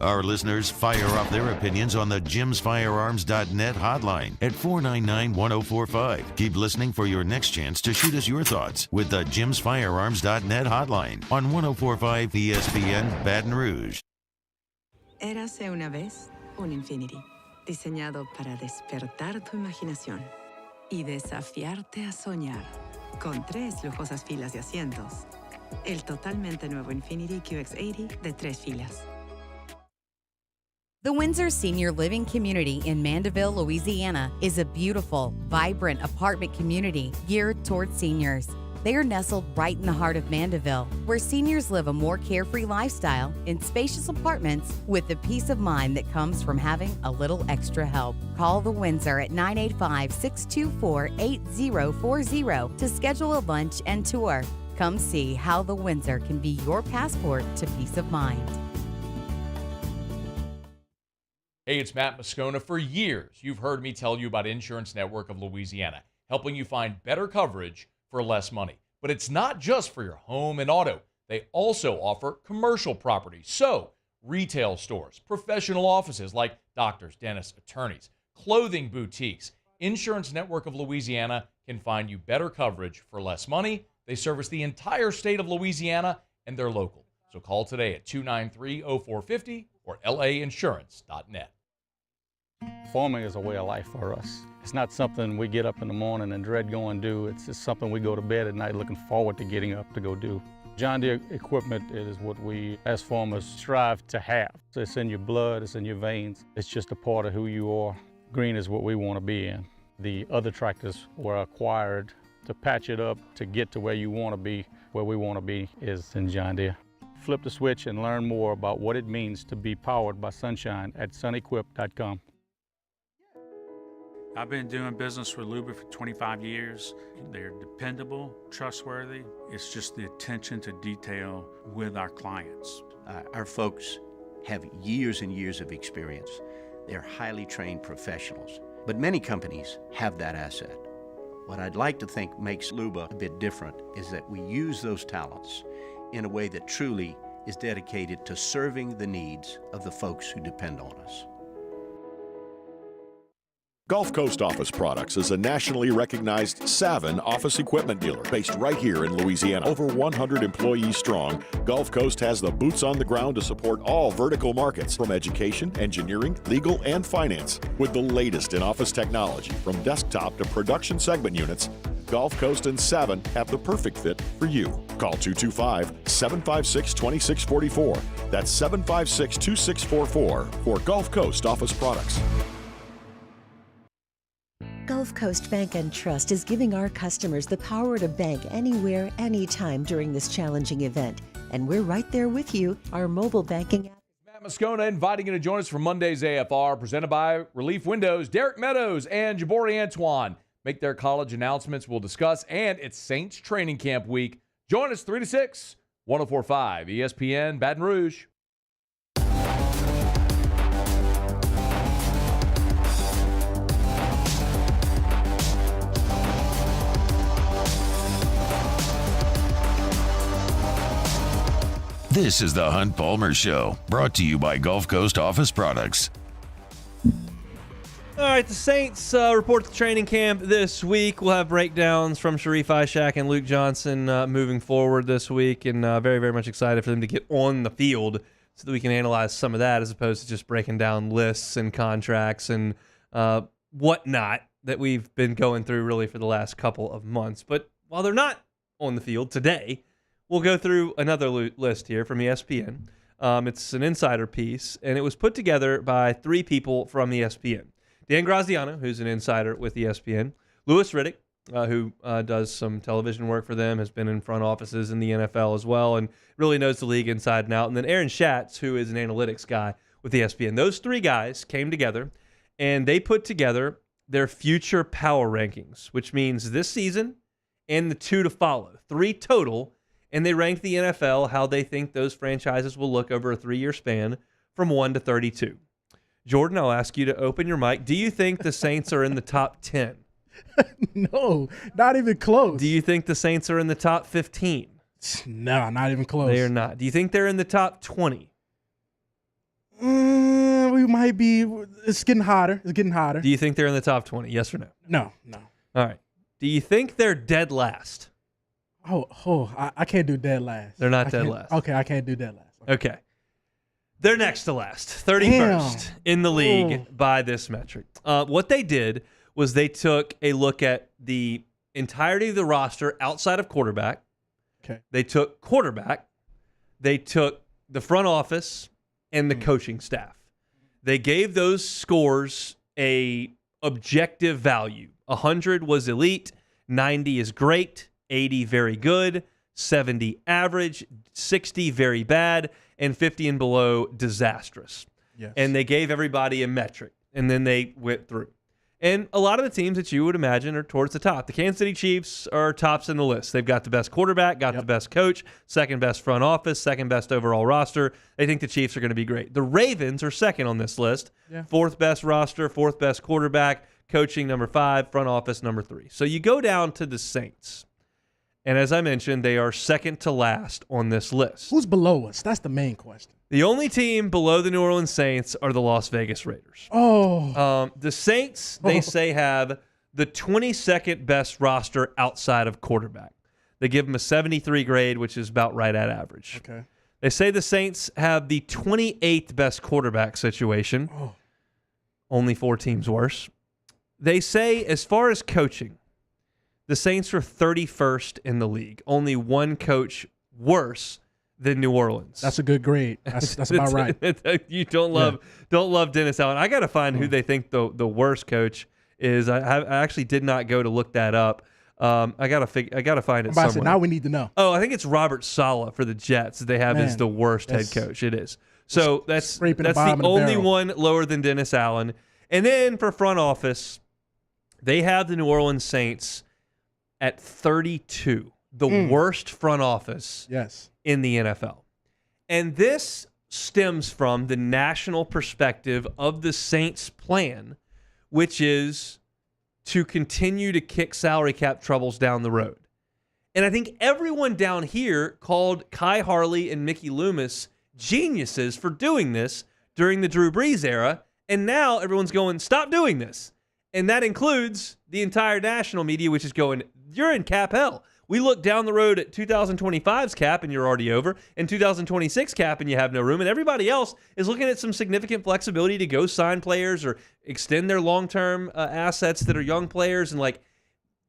Our listeners fire off their opinions on the jimsfirearms.net hotline at 499-1045. Keep listening for your next chance to shoot us your thoughts with the jimsfirearms.net hotline on 1045 ESPN Baton Rouge. Érase una vez un Infinity, diseñado para despertar tu imaginación y desafiarte a soñar, con 3 lujosas filas de asientos. El totalmente nuevo Infinity QX80 de 3 filas. The Windsor Senior Living Community in Mandeville, Louisiana is a beautiful, vibrant apartment community geared toward seniors. They are nestled right in the heart of Mandeville, where seniors live a more carefree lifestyle in spacious apartments with the peace of mind that comes from having a little extra help. Call the Windsor at 985-624-8040 to schedule a lunch and tour. Come see how the Windsor can be your passport to peace of mind. Hey, it's Matt Moscona. For years, you've heard me tell you about Insurance Network of Louisiana, helping you find better coverage for less money. But it's not just for your home and auto. They also offer commercial property. So, retail stores, professional offices like doctors, dentists, attorneys, clothing boutiques. Insurance Network of Louisiana can find you better coverage for less money. They service the entire state of Louisiana, and they're local. So call today at 293-0450 or lainsurance.net. Farming is a way of life for us. It's not something we get up in the morning and dread going do. It's just something we go to bed at night looking forward to getting up to go do. John Deere equipment is what we as farmers strive to have. It's in your blood, it's in your veins. It's just a part of who you are. Green is what we want to be in. The other tractors were acquired to patch it up to get to where you want to be. Where we want to be is in John Deere. Flip the switch and learn more about what it means to be powered by sunshine at sunequip.com. I've been doing business with Luba for 25 years. They're dependable, trustworthy. It's just the attention to detail with our clients. Our folks have years and years of experience. They're highly trained professionals, but many companies have that asset. What I'd like to think makes Luba a bit different is that we use those talents in a way that truly is dedicated to serving the needs of the folks who depend on us. Gulf Coast Office Products is a nationally recognized Savin office equipment dealer based right here in Louisiana. Over 100 employees strong, Gulf Coast has the boots on the ground to support all vertical markets from education, engineering, legal, and finance. With the latest in office technology from desktop to production segment units, Gulf Coast and Savin have the perfect fit for you. Call 225-756-2644. That's 756-2644 for Gulf Coast Office Products. Gulf Coast Bank and Trust is giving our customers the power to bank anywhere, anytime during this challenging event. And we're right there with you. Our mobile banking app. Matt Moscona inviting you to join us for Monday's AFR, presented by Relief Windows. Derek Meadows and Jabari Antoine make their college announcements. We'll discuss, and it's Saints training camp week. Join us 3 to 6, 104.5 ESPN Baton Rouge. This is the Hunt Palmer Show, brought to you by Gulf Coast Office Products. All right, the Saints report to training camp this week. We'll have breakdowns from Sharif Ishak and Luke Johnson moving forward this week, and very, very much excited for them to get on the field so that we can analyze some of that as opposed to just breaking down lists and contracts and whatnot that we've been going through really for the last couple of months. But while they're not on the field today, we'll go through another list here from ESPN. It's an insider piece, and it was put together by 3 people from ESPN. Dan Graziano, who's an insider with ESPN. Louis Riddick, who does some television work for them, has been in front offices in the NFL as well, and really knows the league inside and out. And then Aaron Schatz, who is an analytics guy with ESPN. Those 3 guys came together, and they put together their future power rankings, which means this season and the 2 to follow, 3 total. And they ranked the NFL how they think those franchises will look over a 3-year span from 1 to 32. Jordan, I'll ask you to open your mic. Do you think the Saints are in the top 10? No, not even close. Do you think the Saints are in the top 15? No, not even close. They are not. Do you think they're in the top 20? We might be. It's getting hotter. It's getting hotter. Do you think they're in the top 20? Yes or no? No. All right. Do you think they're dead last? I can't do dead last. They're not dead last. Okay, I can't do dead last. Okay. They're next to last, 31st in the league by this metric. What they did was they took a look at the entirety of the roster outside of quarterback. Okay. They took quarterback. They took the front office and the coaching staff. They gave those scores a objective value. 100 was elite, 90 is great, 80 very good, 70 average, 60 very bad, and 50 and below disastrous. Yes. And they gave everybody a metric, and then they went through. And a lot of the teams that you would imagine are towards the top. The Kansas City Chiefs are tops in the list. They've got the best quarterback, got the best coach, second best front office, second best overall roster. They think the Chiefs are going to be great. The Ravens are second on this list. Yeah. Fourth best roster, fourth best quarterback, coaching number 5, front office number 3. So you go down to the Saints. And as I mentioned, they are second to last on this list. Who's below us? That's the main question. The only team below the New Orleans Saints are the Las Vegas Raiders. The Saints, they say, have the 22nd best roster outside of quarterback. They give them a 73 grade, which is about right at average. Okay. They say the Saints have the 28th best quarterback situation. Only 4 teams worse. They say, as far as coaching, the Saints are 31st in the league. Only 1 coach worse than New Orleans. That's a good grade. That's about right. You don't love Dennis Allen. I got to find who they think the worst coach is. I actually did not go to look that up. I gotta find it somewhere. Now we need to know. I think it's Robert Saleh for the Jets that they have as the worst head coach. It is. So that's the only one lower than Dennis Allen. And then for front office, they have the New Orleans Saints at 32, the worst front office in the NFL. And this stems from the national perspective of the Saints' plan, which is to continue to kick salary cap troubles down the road. And I think everyone down here called Kai Harley and Mickey Loomis geniuses for doing this during the Drew Brees era. And now everyone's going, stop doing this. And that includes the entire national media, which is going, you're in cap hell. We look down the road at 2025's cap and you're already over, and 2026 cap and you have no room, and everybody else is looking at some significant flexibility to go sign players or extend their long-term assets that are young players, and like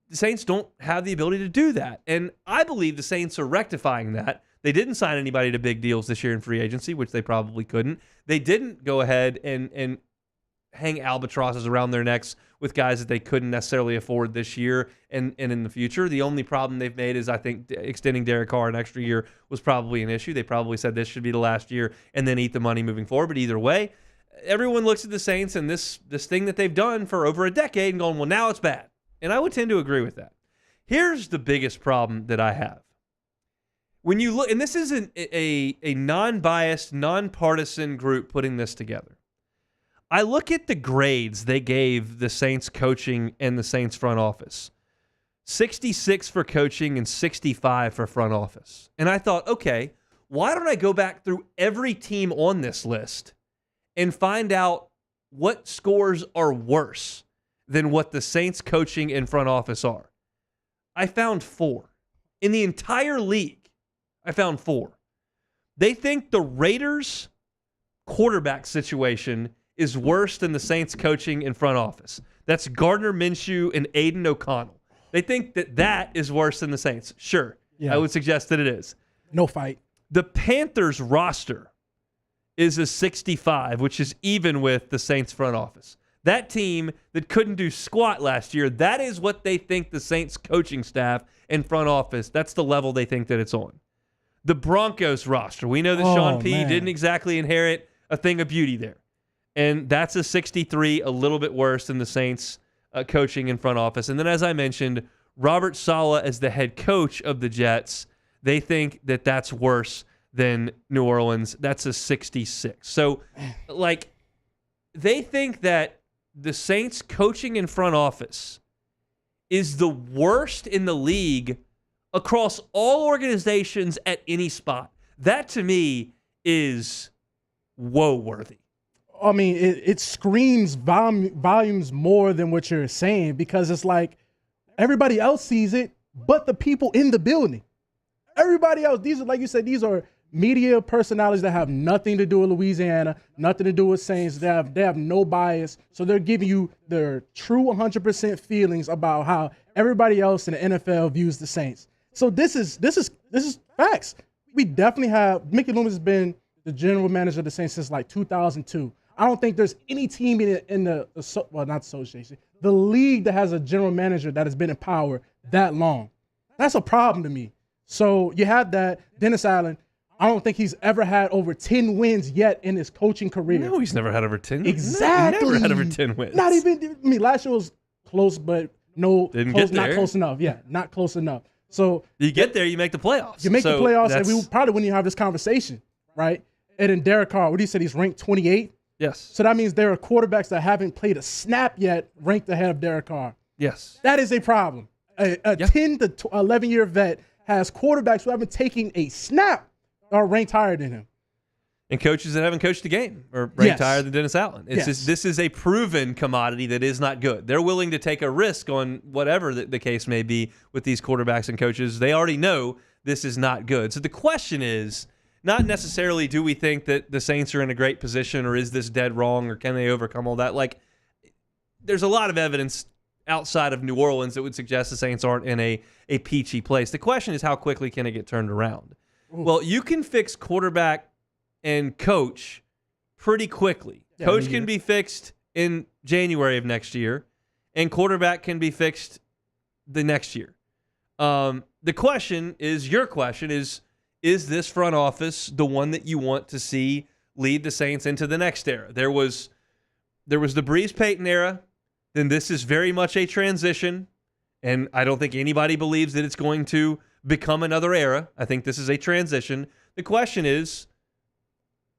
the Saints don't have the ability to do that. And I believe the Saints are rectifying that. They didn't sign anybody to big deals this year in free agency, which they probably couldn't. They didn't go ahead and hang albatrosses around their necks with guys that they couldn't necessarily afford this year and in the future. The only problem they've made is, I think, extending Derek Carr an extra year was probably an issue. They probably said this should be the last year and then eat the money moving forward. But either way, everyone looks at the Saints and this thing that they've done for over a decade and going, well, now it's bad. And I would tend to agree with that. Here's the biggest problem that I have. When you look, and this isn't a non-biased, non-partisan group putting this together. I look at the grades they gave the Saints coaching and the Saints front office. 66 for coaching and 65 for front office. And I thought, okay, why don't I go back through every team on this list and find out what scores are worse than what the Saints coaching and front office are? I found 4. In the entire league, I found 4. They think the Raiders' quarterback situation is worse than the Saints coaching and front office. That's Gardner Minshew and Aiden O'Connell. They think that is worse than the Saints. Sure, I would suggest that it is. No fight. The Panthers roster is a 65, which is even with the Saints front office. That team that couldn't do squat last year, that is what they think the Saints coaching staff and front office, that's the level they think that it's on. The Broncos roster, we know that Sean P. didn't exactly inherit a thing of beauty there. And that's a 63, a little bit worse than the Saints coaching in front office. And then, as I mentioned, Robert Saleh as the head coach of the Jets, they think that that's worse than New Orleans. That's a 66. So, like, they think that the Saints coaching in front office is the worst in the league across all organizations at any spot. That, to me, is woe-worthy. I mean, it screams volumes more than what you're saying, because it's like everybody else sees it, but the people in the building. Everybody else, these are, like you said, these are media personalities that have nothing to do with Louisiana, nothing to do with Saints. They have no bias, so they're giving you their true 100% feelings about how everybody else in the NFL views the Saints. So this is facts. We definitely have. Mickey Loomis has been the general manager of the Saints since like 2002. I don't think there's any team in the not association, the league that has a general manager that has been in power that long. That's a problem to me. So you have that. Dennis Allen, I don't think he's ever had over 10 wins yet in his coaching career. No, he's never had over 10. Exactly. Never had over 10 wins. Not even, I mean, last year was close, but no, not close enough. Yeah, not close enough. So you get there, you make the playoffs. You make the playoffs, and we probably wouldn't even have this conversation, right? And then Derek Carr, what do you say? He's ranked 28? Yes. So that means there are quarterbacks that haven't played a snap yet ranked ahead of Derek Carr. Yes. That is a problem. A 10 to 11-year vet has quarterbacks who haven't taken a snap are ranked higher than him. And coaches that haven't coached a game are ranked higher than Dennis Allen. It's just, this is a proven commodity that is not good. They're willing to take a risk on whatever the case may be with these quarterbacks and coaches. They already know this is not good. So the question is, not necessarily do we think that the Saints are in a great position, or is this dead wrong, or can they overcome all that? Like, there's a lot of evidence outside of New Orleans that would suggest the Saints aren't in a peachy place. The question is, how quickly can it get turned around? Well, you can fix quarterback and coach pretty quickly. Yeah, coach can be fixed in January of next year, and quarterback can be fixed the next year. The question is, your question is this front office the one that you want to see lead the Saints into the next era? There was the Breeze Payton era, then this is very much a transition, and I don't think anybody believes that it's going to become another era. I think this is a transition. The question is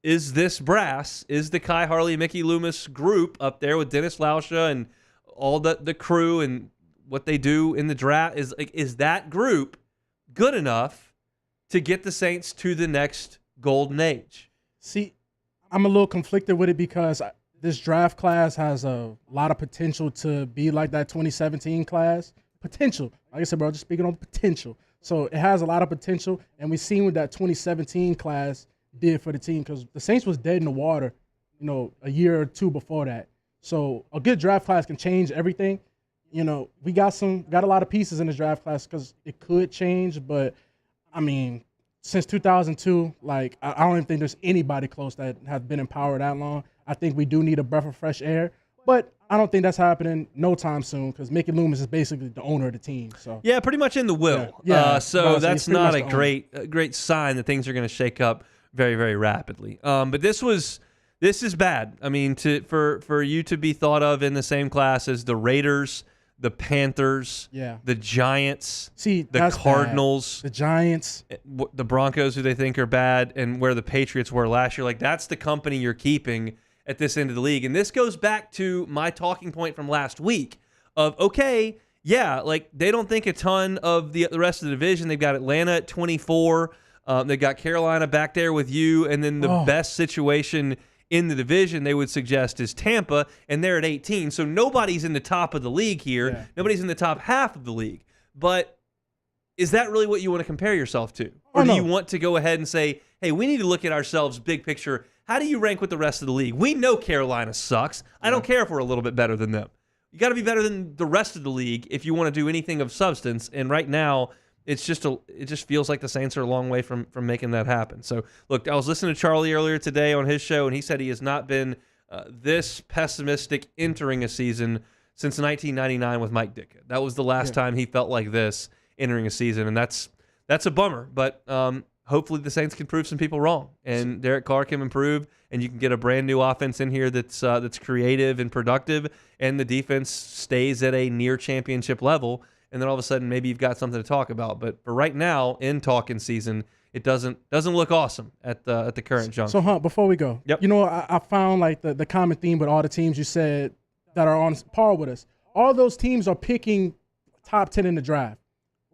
this brass, is the Kai Harley, Mickey Loomis group up there with Dennis Lauscha and all the crew and what they do in the draft, is that group good enough to get the Saints to the next golden age? See, I'm a little conflicted with it because this draft class has a lot of potential to be like that 2017 class. Potential. Like I said, bro, just speaking on potential. So it has a lot of potential, and we've seen what that 2017 class did for the team because the Saints was dead in the water, a year or two before that. So a good draft class can change everything. We got a lot of pieces in this draft class because it could change, but I mean, since 2002, like I don't even think there's anybody close that has been in power that long. I think we do need a breath of fresh air, but I don't think that's happening no time soon because Mickey Loomis is basically the owner of the team. So yeah, pretty much in the will. Yeah. So that's not a owner. great sign that things are going to shake up very, very rapidly. But this is bad. I mean, for you to be thought of in the same class as the Raiders, the Panthers, the Giants, the Cardinals, the Giants, the Broncos, who they think are bad, and where the Patriots were last year. Like, that's the company you're keeping at this end of the league. And this goes back to my talking point from last week of, okay, yeah, like they don't think a ton of the rest of the division. They've got Atlanta at 24. They've got Carolina back there with you. And then the best situation in the division they would suggest is Tampa, and they're at 18. So nobody's in the top of the league here. Yeah. Nobody's in the top half of the league. But is that really what you want to compare yourself to? Or do you want to go ahead and say, hey, we need to look at ourselves big picture. How do you rank with the rest of the league? We know Carolina sucks. I don't care if we're a little bit better than them. You got to be better than the rest of the league if you want to do anything of substance. And right now, it just feels like the Saints are a long way from making that happen. So, look, I was listening to Charlie earlier today on his show, and he said he has not been this pessimistic entering a season since 1999 with Mike Ditka. That was the last time he felt like this entering a season, and that's a bummer. But hopefully the Saints can prove some people wrong, and Derek Carr can improve, and you can get a brand new offense in here that's creative and productive, and the defense stays at a near championship level. And then all of a sudden, maybe you've got something to talk about. But for right now, in talking season, it doesn't look awesome at the current juncture. So, Hunt, before we go, I found like the common theme with all the teams you said that are on par with us. All those teams are picking top 10 in the draft.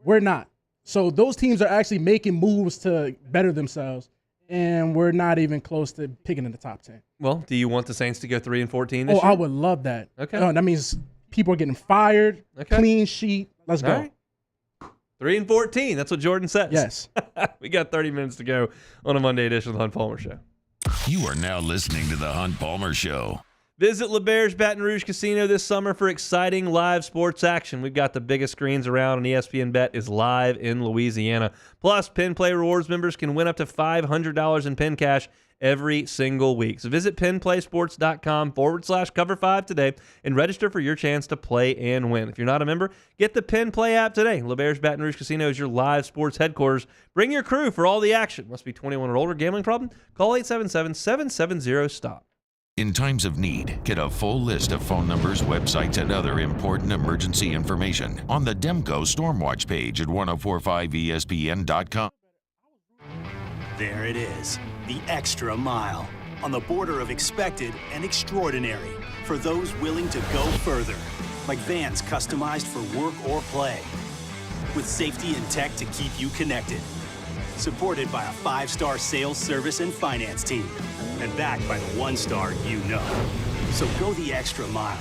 We're not. So those teams are actually making moves to better themselves, and we're not even close to picking in the top 10. Well, do you want the Saints to go 3-14 this year? I would love that. Okay. That means people are getting fired, clean sheet. Let's go. Right. 3-14. That's what Jordan says. Yes. We got 30 minutes to go on a Monday edition of the Hunt Palmer Show. You are now listening to the Hunt Palmer Show. Visit LeBear's Baton Rouge Casino this summer for exciting live sports action. We've got the biggest screens around, and ESPN Bet is live in Louisiana. Plus, Pin Play Rewards members can win up to $500 in Pin Cash every single week. So visit pinplaysports.com/cover5 today and register for your chance to play and win. If you're not a member, get the Pin Play app today. LeBear's Baton Rouge Casino is your live sports headquarters. Bring your crew for all the action. Must be 21 or older. Gambling problem? Call 877-770-STOP. In times of need, get a full list of phone numbers, websites, and other important emergency information on the Demco Stormwatch page at 1045ESPN.com. There it is, the extra mile, on the border of expected and extraordinary for those willing to go further, like vans customized for work or play, with safety and tech to keep you connected. Supported by a 5-star sales, service, and finance team, and backed by the 1-star you know. So go the extra mile.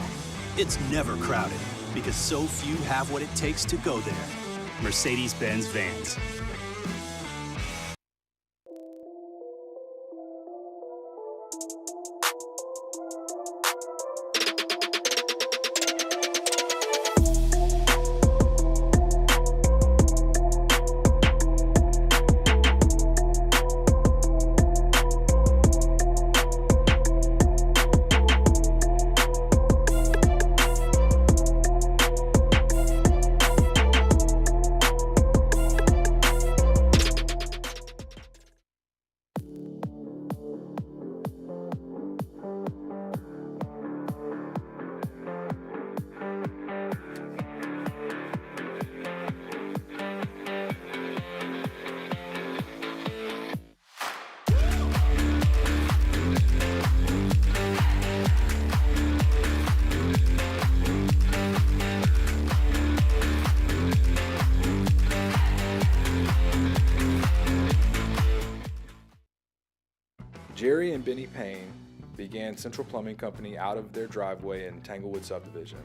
It's never crowded, because so few have what it takes to go there. Mercedes-Benz Vans. Jerry and Benny Payne began Central Plumbing Company out of their driveway in Tanglewood subdivision.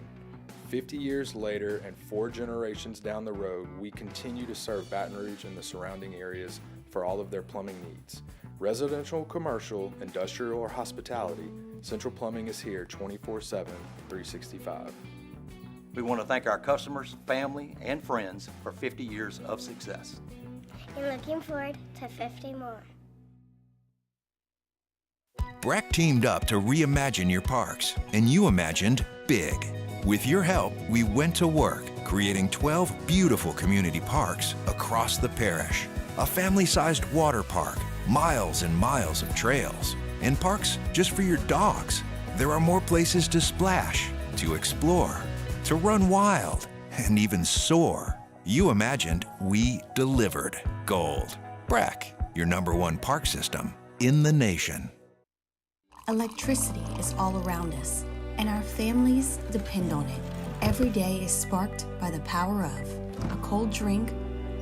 50 years later and 4 generations down the road, we continue to serve Baton Rouge and the surrounding areas for all of their plumbing needs. Residential, commercial, industrial, or hospitality, Central Plumbing is here 24/7, 365. We want to thank our customers, family, and friends for 50 years of success. And looking forward to 50 more. BRAC teamed up to reimagine your parks, and you imagined big. With your help, we went to work, creating 12 beautiful community parks across the parish. A family-sized water park, miles and miles of trails, and parks just for your dogs. There are more places to splash, to explore, to run wild, and even soar. You imagined, we delivered gold. BRAC, your #1 park system in the nation. Electricity is all around us, and our families depend on it. Every day is sparked by the power of a cold drink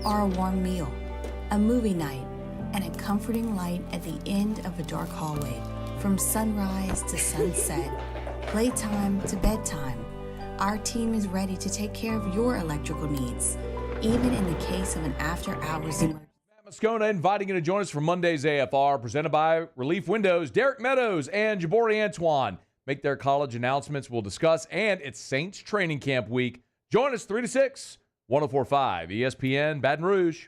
or a warm meal, a movie night, and a comforting light at the end of a dark hallway. From sunrise to sunset, playtime to bedtime, our team is ready to take care of your electrical needs, even in the case of an after-hours emergency. Moscona inviting you to join us for Monday's AFR, presented by Relief Windows. Derek Meadows and Jabari Antoine make their college announcements. We'll discuss, and it's Saints training camp week. Join us 3 to 6, 104.5 ESPN Baton Rouge.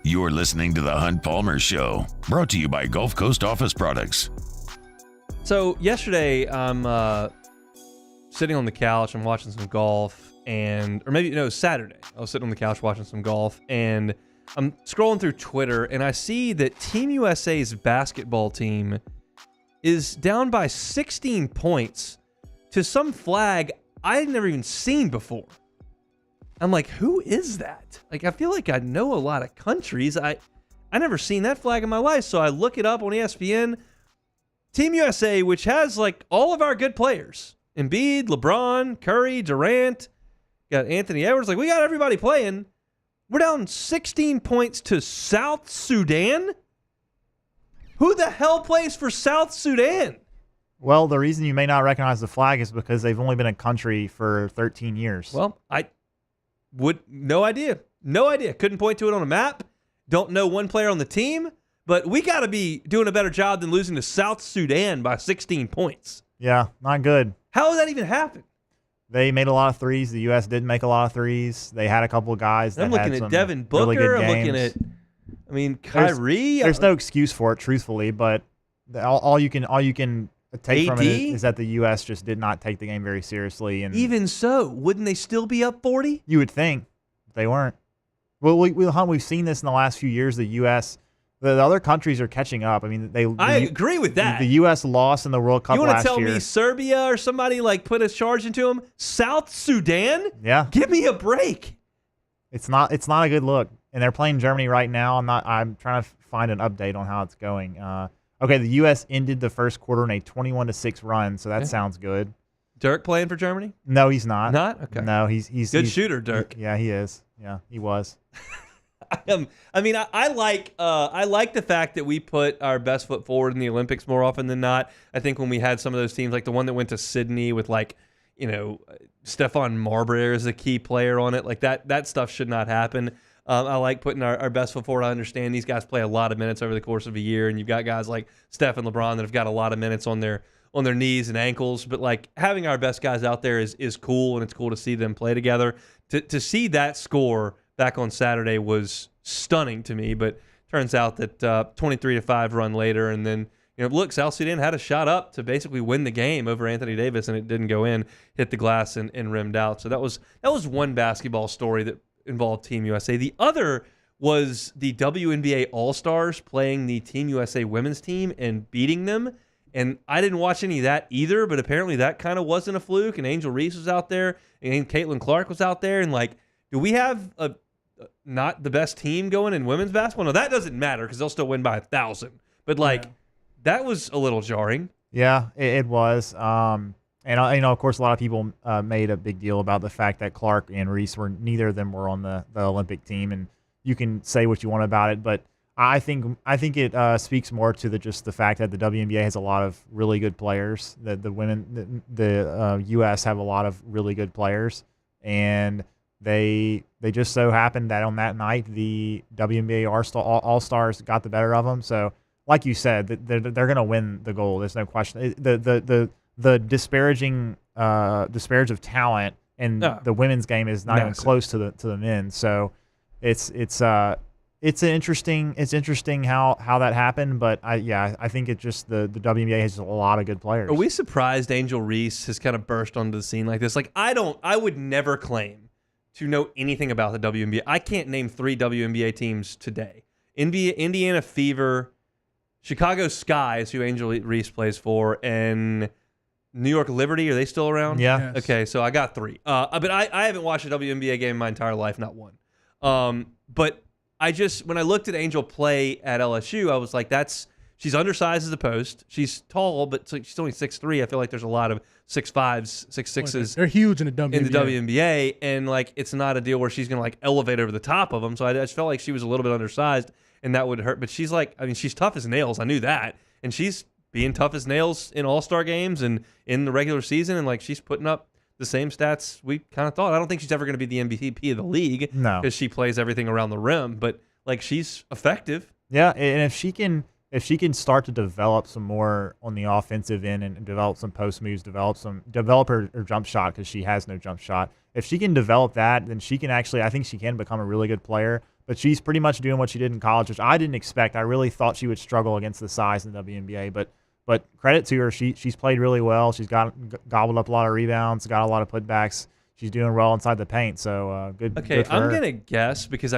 You're listening to The Hunt Palmer Show, brought to you by Gulf Coast Office Products. So yesterday, I'm sitting on the couch. I'm watching some golf, Saturday. I was sitting on the couch watching some golf, and I'm scrolling through Twitter, and I see that Team USA's basketball team is down by 16 points to some flag I had never even seen before. I'm like, who is that? Like, I feel like I know a lot of countries. I never seen that flag in my life. So I look it up on ESPN. Team USA, which has like all of our good players. Embiid, LeBron, Curry, Durant, got Anthony Edwards. Like, we got everybody playing. We're down 16 points to South Sudan? Who the hell plays for South Sudan? Well, the reason you may not recognize the flag is because they've only been a country for 13 years. Well, no idea. Couldn't point to it on a map. Don't know one player on the team. But we got to be doing a better job than losing to South Sudan by 16 points. Yeah, not good. How did that even happen? They made a lot of threes. The U.S. did make a lot of threes. They had a couple of guys that I'm looking had at some Devin Booker. really good I'm games. looking at, Kyrie. There's no excuse for it, truthfully. But all you can take from it is that the U.S. just did not take the game very seriously. And even so, wouldn't they still be up 40? You would think. They weren't. Well, we've seen this in the last few years. The U.S., the other countries are catching up. I mean, I agree with that. The U.S. lost in the World Cup last year. You want to tell me Serbia or somebody like put a charge into them? South Sudan? Yeah. Give me a break. It's not a good look. And they're playing Germany right now. I'm trying to find an update on how it's going. Okay, the U.S. ended the first quarter in a 21-6 run, so that sounds good. Dirk playing for Germany? No, he's not. Not? Okay. No, he's good shooter, Dirk. Yeah, he is. Yeah, he was. I like the fact that we put our best foot forward in the Olympics more often than not. I think when we had some of those teams, like the one that went to Sydney with Stephon Marbury as a key player on it, like that stuff should not happen. I like putting our best foot forward. I understand these guys play a lot of minutes over the course of a year, and you've got guys like Steph and LeBron that have got a lot of minutes on their knees and ankles. But like having our best guys out there is cool, and it's cool to see them play together. To see that score back on Saturday was stunning to me. But turns out that 23-5 run later, and then look, South Sudan had a shot up to basically win the game over Anthony Davis, and it didn't go in, hit the glass and rimmed out. So that was one basketball story that involved Team USA. The other was the WNBA All-Stars playing the Team USA women's team and beating them. And I didn't watch any of that either, but apparently that kind of wasn't a fluke. And Angel Reese was out there, and Caitlin Clark was out there. And do we have not the best team going in women's basketball? No, that doesn't matter because they'll still win by 1,000. But that was a little jarring. Yeah, it was. And of course, a lot of people made a big deal about the fact that Clark and Reese neither of them were on the Olympic team, and you can say what you want about it, but I think it speaks more to the fact that the WNBA has a lot of really good players. That the U.S. have a lot of really good players, and they just so happened that on that night the WNBA All Stars got the better of them. So, like you said, they're going to win the gold. There's no question. The disparage of talent in the women's game is not even close to the men. So it's interesting how that happened, but I think it just the WNBA has a lot of good players. Are we surprised Angel Reese has kind of burst onto the scene like this? Like I would never claim to know anything about the WNBA. I can't name 3 WNBA teams today. Indiana Fever, Chicago Sky is who Angel Reese plays for, and New York Liberty, are they still around? Yeah. Yes. Okay, so I got 3. But I haven't watched a WNBA game in my entire life, not one. But when I looked at Angel play at LSU, I was like, she's undersized as a post. She's tall, but she's only 6'3". I feel like there's a lot of 6'5s, 6'6s. They're huge in the WNBA. In the WNBA, and like it's not a deal where she's gonna elevate over the top of them. So I just felt like she was a little bit undersized, and that would hurt. But she's she's tough as nails. I knew that, and she's being tough as nails in All-Star games and in the regular season, and she's putting up the same stats we kind of thought. I don't think she's ever going to be the MVP of the league, because she plays everything around the rim, but she's effective. Yeah, and if she can start to develop some more on the offensive end and develop some post moves, develop her jump shot, because she has no jump shot. If she can develop that, then she can I think she can become a really good player. But she's pretty much doing what she did in college, which I didn't expect. I really thought she would struggle against the size in the WNBA, but credit to her, she's played really well. She's gobbled up a lot of rebounds, got a lot of putbacks. She's doing well inside the paint, so good. Okay, good for I'm her. gonna guess because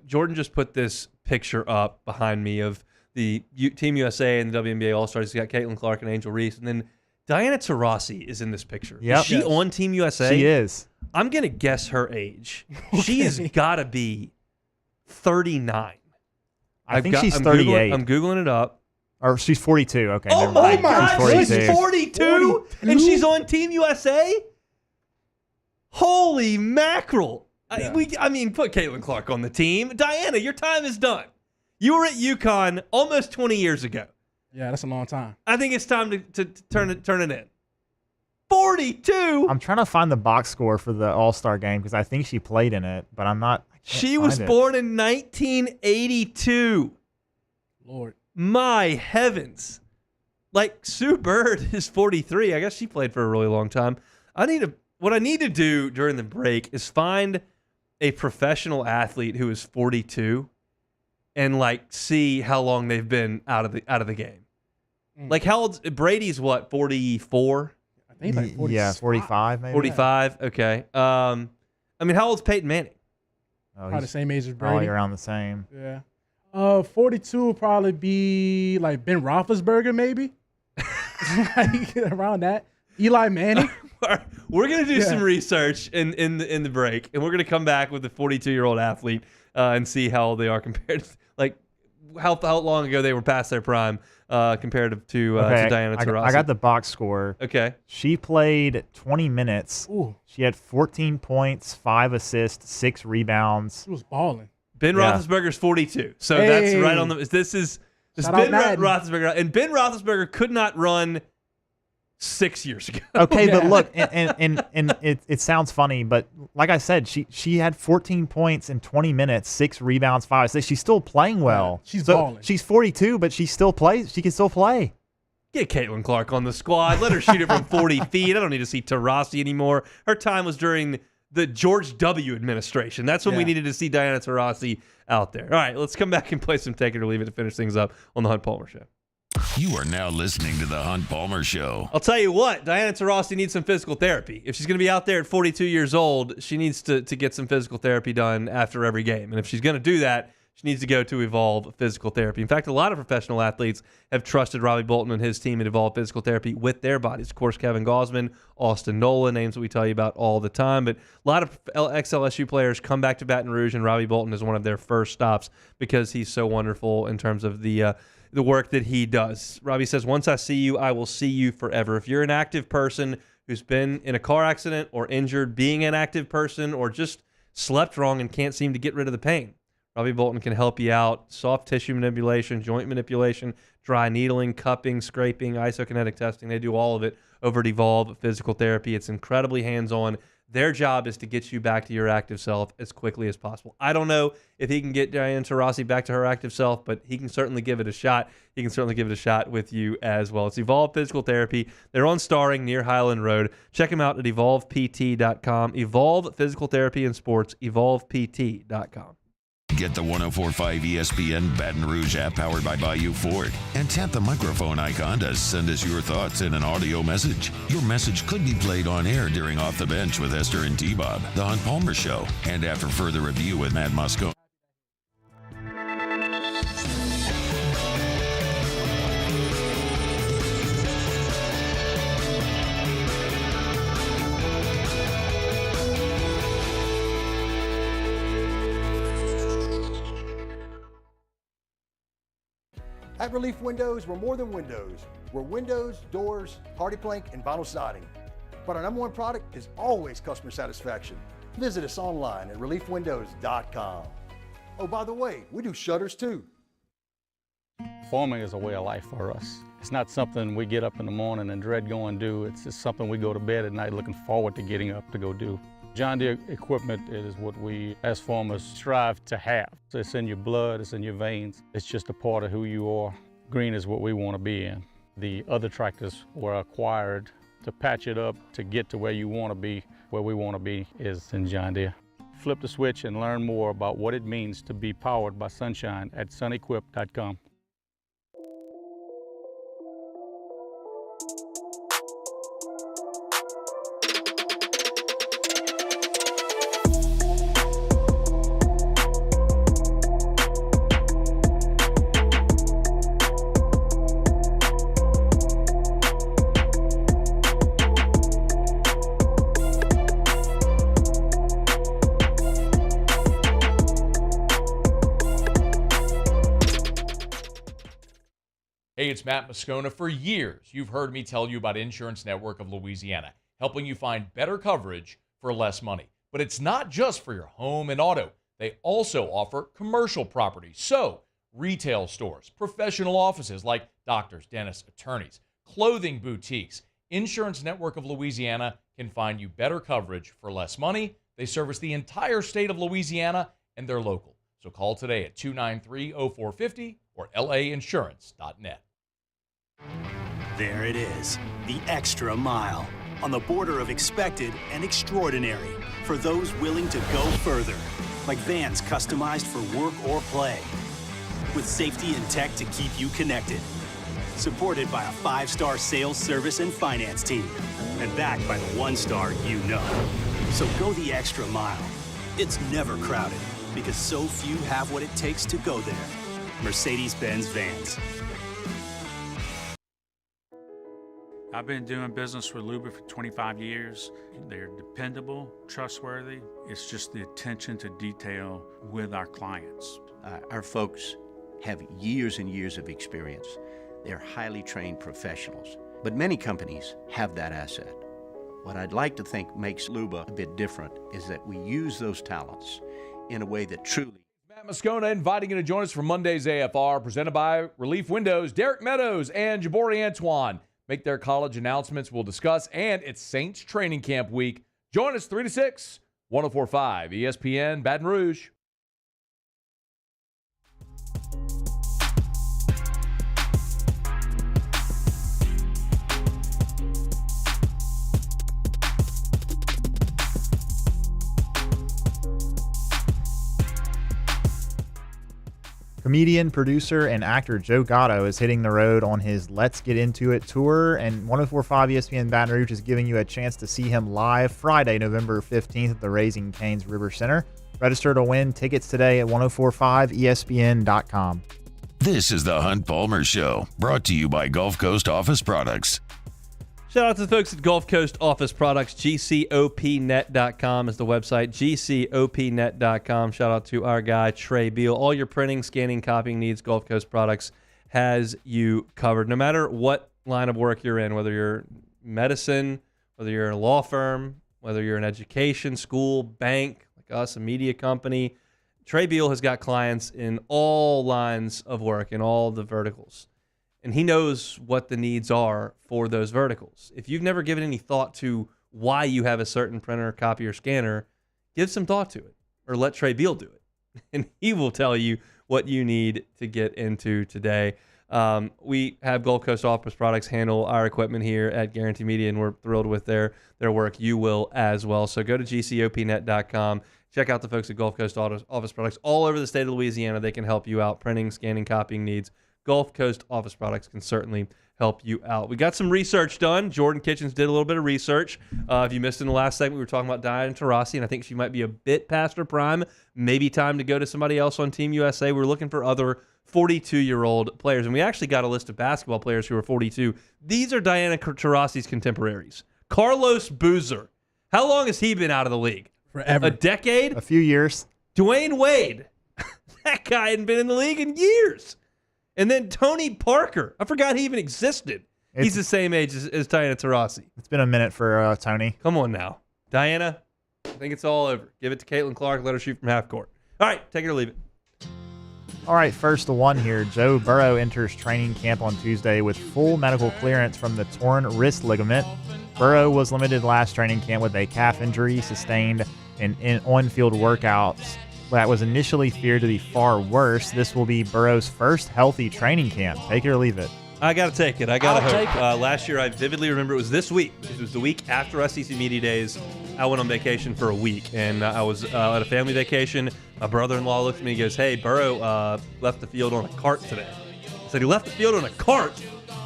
Jordan just put this picture up behind me of the Team USA and the WNBA All Stars. He's got Caitlin Clark and Angel Reese, and then Diana Taurasi is in this picture. Yep. Is she on Team USA? She is. I'm gonna guess her age. She has got to be 39. I think she's 38. I'm googling it up. Or she's 42. Okay. Oh my God, she's 42, and she's on Team USA. Holy mackerel! Yeah. Put Caitlin Clark on the team. Diana, your time is done. You were at UConn almost 20 years ago. Yeah, that's a long time. I think it's time to turn it in. 42. I'm trying to find the box score for the All-Star game because I think she played in it, but I'm not. She was born in 1982. Lord. My heavens. Sue Bird is 43. I guess she played for a really long time. What I need to do during the break is find a professional athlete who is 42 and see how long they've been out of the game. How old Brady's 44? I think 45. Yeah, 45 maybe. 45. Okay. How old's Peyton Manning? Oh, the same age as Brady. Probably around the same. Yeah. 42 will probably be Ben Roethlisberger, maybe. Around that. Eli Manning. We're gonna do some research in the break, and we're gonna come back with the 42-year-old athlete and see how old they are compared to how long ago they were past their prime compared to Diana Taurasi. I got the box score. Okay. She played 20 minutes. Ooh. She had 14 points, 5 assists, 6 rebounds. She was balling. Ben Roethlisberger's 42, so that's right on the. This is Ben Roethlisberger, and Ben Roethlisberger could not run 6 years ago. Okay, but look, and it sounds funny, but like I said, she had 14 points in 20 minutes, 6 rebounds, 5 assists. She's still playing well. She's balling. She's 42, but she still plays. She can still play. Get Caitlin Clark on the squad. Let her shoot it from 40 feet. I don't need to see Taurasi anymore. Her time was during the George W. administration. That's when we needed to see Diana Taurasi out there. All right, let's come back and play some Take It or Leave It to finish things up on the Hunt Palmer Show. You are now listening to the Hunt Palmer Show. I'll tell you what, Diana Taurasi needs some physical therapy. If she's going to be out there at 42 years old, she needs to get some physical therapy done after every game. And if she's going to do that, she needs to go to Evolve Physical Therapy. In fact, a lot of professional athletes have trusted Robbie Bolton and his team at Evolve Physical Therapy with their bodies. Of course, Kevin Gosman, Austin Nola, names that we tell you about all the time. But a lot of ex-LSU players come back to Baton Rouge, and Robbie Bolton is one of their first stops because he's so wonderful in terms of the work that he does. Robbie says, once I see you, I will see you forever. If you're an active person who's been in a car accident or injured, being an active person, or just slept wrong and can't seem to get rid of the pain. Robbie Bolton can help you out. Soft tissue manipulation, joint manipulation, dry needling, cupping, scraping, isokinetic testing. They do all of it over at Evolve Physical Therapy. It's incredibly hands-on. Their job is to get you back to your active self as quickly as possible. I don't know if he can get Diane Taurasi back to her active self, but he can certainly give it a shot. He can certainly give it a shot with you as well. It's Evolve Physical Therapy. They're on Starring near Highland Road. Check them out at evolvept.com. Evolve Physical Therapy and Sports, evolvept.com. Get the 104.5 ESPN Baton Rouge app powered by Bayou Ford and tap the microphone icon to send us your thoughts in an audio message. Your message could be played on air during Off the Bench with Esther and T-Bob, The Hunt Palmer Show, and after further review with Matt Moscone. At Relief Windows, we're more than windows. We're windows, doors, hardy plank, and vinyl siding. But our number one product is always customer satisfaction. Visit us online at reliefwindows.com. Oh, by the way, we do shutters too. Farming is a way of life for us. It's not something we get up in the morning and dread going do. It's just something we go to bed at night looking forward to getting up to go do. John Deere equipment is what we as farmers strive to have. So it's in your blood, it's in your veins. It's just a part of who you are. Green is what we want to be in. The other tractors were acquired to patch it up to get to where you want to be. Where we want to be is in John Deere. Flip the switch and learn more about what it means to be powered by sunshine at sunequip.com. Hey, it's Matt Moscone. For years, you've heard me tell you about Insurance Network of Louisiana, helping you find better coverage for less money. But it's not just for your home and auto. They also offer commercial property. So, retail stores, professional offices like doctors, dentists, attorneys, clothing boutiques. Insurance Network of Louisiana can find you better coverage for less money. They service the entire state of Louisiana, and they're local. So call today at 293-0450 or lainsurance.net. There it is, the extra mile, on the border of expected and extraordinary, for those willing to go further, like vans customized for work or play, with safety and tech to keep you connected, supported by a 5-star sales, service, and finance team, and backed by the 1-star you know. So go the extra mile. It's never crowded, because so few have what it takes to go there. Mercedes-Benz Vans. I've been doing business with Luba for 25 years. They're dependable, trustworthy. It's just the attention to detail with our clients. Our folks have years and years of experience. They're highly trained professionals. But many companies have that asset. What I'd like to think makes Luba a bit different is that we use those talents in a way that truly... Matt Moscone inviting you to join us for Monday's AFR, presented by Relief Windows. Derek Meadows and Jabari Antoine make their college announcements. We'll discuss, and it's Saints training camp week. Join us 3 to 6, 104.5 ESPN Baton Rouge. Comedian, producer, and actor Joe Gatto is hitting the road on his Let's Get Into It tour, and 104.5 ESPN Baton Rouge is giving you a chance to see him live Friday, November 15th at the Raising Cane's River Center. Register to win tickets today at 1045ESPN.com. This is the Hunt Palmer Show, brought to you by Gulf Coast Office Products. Shout out to the folks at Gulf Coast Office Products. GCOPnet.com is the website. GCOPnet.com. Shout out to our guy, Trey Beal. All your printing, scanning, copying needs, Gulf Coast Products has you covered. No matter what line of work you're in, whether you're medicine, whether you're in a law firm, whether you're an education, school, bank, like us, a media company. Trey Beal has got clients in all lines of work, in all the verticals. And he knows what the needs are for those verticals. If you've never given any thought to why you have a certain printer, copier, scanner, give some thought to it, or let Trey Beal do it. And he will tell you what you need to get into today. We have Gulf Coast Office Products handle our equipment here at Guarantee Media, and we're thrilled with their work. You will as well. So go to gcopnet.com. Check out the folks at Gulf Coast Office Products all over the state of Louisiana. They can help you out. Printing, scanning, copying needs. Gulf Coast Office Products can certainly help you out. We got some research done. Jordan Kitchens did a little bit of research. If you missed in the last segment, we were talking about Diana Taurasi, and I think she might be a bit past her prime. Maybe time to go to somebody else on Team USA. We're looking for other 42-year-old players, and we actually got a list of basketball players who are 42. These are Diana Taurasi's contemporaries. Carlos Boozer. How long has he been out of the league? Forever. A decade? A few years. Dwayne Wade. That guy hadn't been in the league in years. And then Tony Parker. I forgot he even existed. He's the same age as Diana Taurasi. It's been a minute for Tony. Come on now. Diana, I think it's all over. Give it to Caitlin Clark. Let her shoot from half court. All right, take it or leave it. All right, first one here. Joe Burrow enters training camp on Tuesday with full medical clearance from the torn wrist ligament. Burrow was limited last training camp with a calf injury sustained in on-field workouts that was initially feared to be far worse. This will be Burrow's first healthy training camp. Take it or leave it. I got to take it. I got to hope. Last year, I vividly remember it was this week. It was the week after SEC Media Days. I went on vacation for a week, and I was at a family vacation. My brother-in-law looked at me and goes, "Hey, Burrow left the field on a cart today." I said, "He left the field on a cart?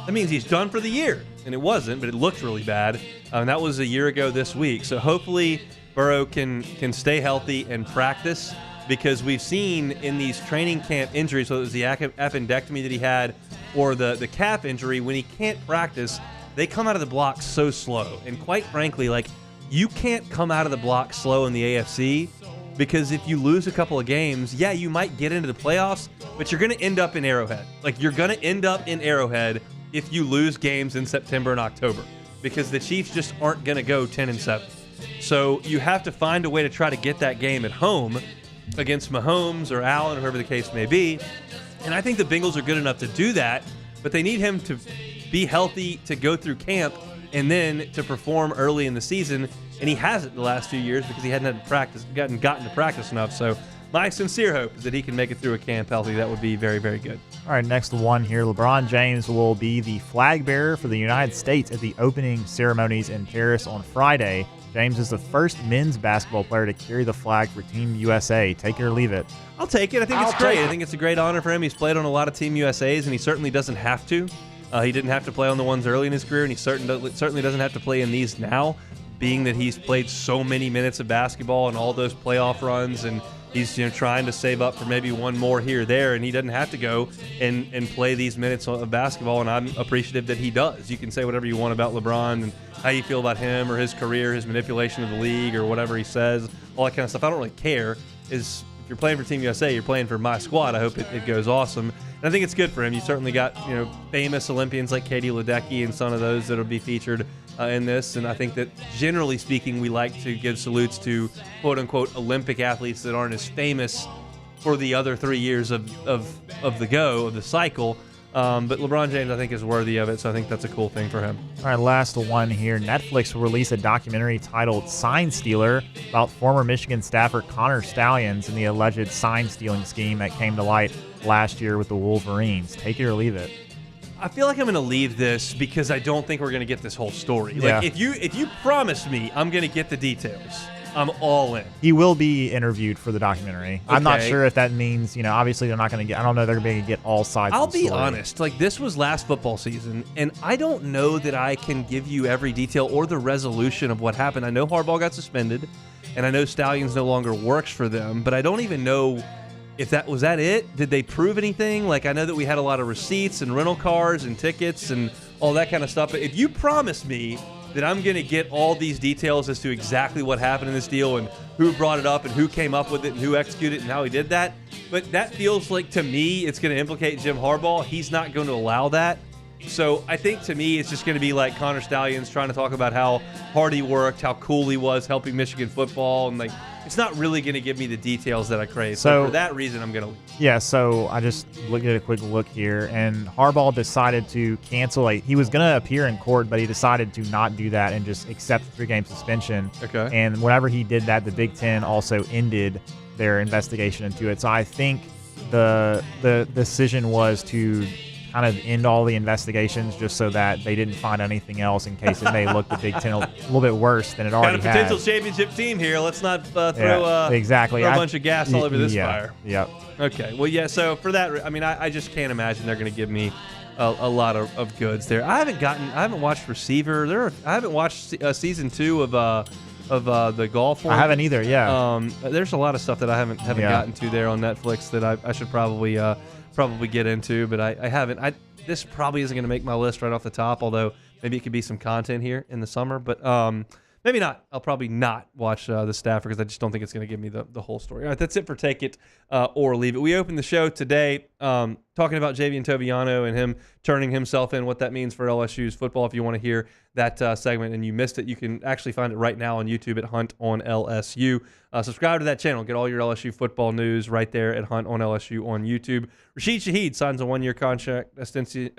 That means he's done for the year." And it wasn't, but it looked really bad. And that was a year ago this week. So hopefully Burrow can stay healthy and practice, because we've seen in these training camp injuries, whether it was the appendectomy that he had or the calf injury, when he can't practice, they come out of the block so slow. And quite frankly, like, you can't come out of the block slow in the AFC, because if you lose a couple of games, yeah, you might get into the playoffs, but you're going to end up in Arrowhead. Like, you're going to end up in Arrowhead if you lose games in September and October, because the Chiefs just aren't going to go 10-7. So you have to find a way to try to get that game at home against Mahomes or Allen or whoever the case may be. And I think the Bengals are good enough to do that, but they need him to be healthy to go through camp and then to perform early in the season. And he hasn't the last few years because he hadn't had to practice, gotten to practice enough. So my sincere hope is that he can make it through a camp healthy. That would be very, very good. All right, next one here. LeBron James will be the flag bearer for the United States at the opening ceremonies in Paris on Friday. James is the first men's basketball player to carry the flag for Team USA. Take it or leave it. I'll take it. I think it's great. I think it's a great honor for him. He's played on a lot of Team USAs, and he certainly doesn't have to. He didn't have to play on the ones early in his career, and he certainly doesn't have to play in these now, being that he's played so many minutes of basketball and all those playoff runs, and he's trying to save up for maybe one more here or there, and he doesn't have to go and play these minutes of basketball, and I'm appreciative that he does. You can say whatever you want about LeBron and how you feel about him or his career, his manipulation of the league or whatever he says, all that kind of stuff. I don't really care. If you're playing for Team USA, you're playing for my squad. I hope it goes awesome. And I think it's good for him. You certainly got famous Olympians like Katie Ledecky and some of those that will be featured in this. And I think that generally speaking, we like to give salutes to quote-unquote Olympic athletes that aren't as famous for the other 3 years of the cycle. But LeBron James, I think, is worthy of it, so I think that's a cool thing for him. All right, last one here. Netflix will release a documentary titled Sign Stealer about former Michigan staffer Connor Stalions and the alleged sign-stealing scheme that came to light last year with the Wolverines. Take it or leave it. I feel like I'm going to leave this because I don't think we're going to get this whole story. Yeah. Like, if you promise me I'm going to get the details, I'm all in. He will be interviewed for the documentary. Okay. I'm not sure if that means, obviously they're not going to get, I don't know they're going to get all sides I'll of the be story. honest, like, this was last football season, and I don't know that I can give you every detail or the resolution of what happened. I know Harbaugh got suspended, and I know Stalions no longer works for them, but I don't even know if that was it. Did they prove anything? Like, I know that we had a lot of receipts and rental cars and tickets and all that kind of stuff, but if you promise me that I'm going to get all these details as to exactly what happened in this deal and who brought it up and who came up with it and who executed it and how he did that. But that feels like, to me, it's going to implicate Jim Harbaugh. He's not going to allow that. So I think to me, it's just going to be like Connor Stallions trying to talk about how hard he worked, how cool he was helping Michigan football, and like it's not really going to give me the details that I crave. So for that reason, I'm going to leave. Yeah, so I just looked at a quick look here, and Harbaugh decided to cancel. He was going to appear in court, but he decided to not do that and just accept the 3-game suspension. Okay. And whenever he did that, the Big Ten also ended their investigation into it. So I think the decision was to kind of end all the investigations just so that they didn't find anything else in case it may look the Big Ten a little bit worse than it already Got a potential has. championship team here. Let's not throw exactly. throw a bunch of gas all over this fire. Yep. Okay. Well, yeah. So for that, I mean, I just can't imagine they're going to give me a lot of goods there. I haven't watched Receiver. I haven't watched season 2 of the golf one. I haven't either. Yeah. There's a lot of stuff that I haven't gotten to there on Netflix that I should probably get into, but I haven't. This probably isn't going to make my list right off the top, although maybe it could be some content here in the summer, but maybe not. I'll probably not watch the Staffer because I just don't think it's going to give me the whole story. All right, that's it for Take It or Leave It. We opened the show today talking about Javian Toviano and him turning himself in, what that means for LSU's football. If you want to hear that segment and you missed it, you can actually find it right now on YouTube at Hunt on LSU. Subscribe to that channel. Get all your LSU football news right there at Hunt on LSU on YouTube. Rashid Shaheed signs a 1-year contract extension.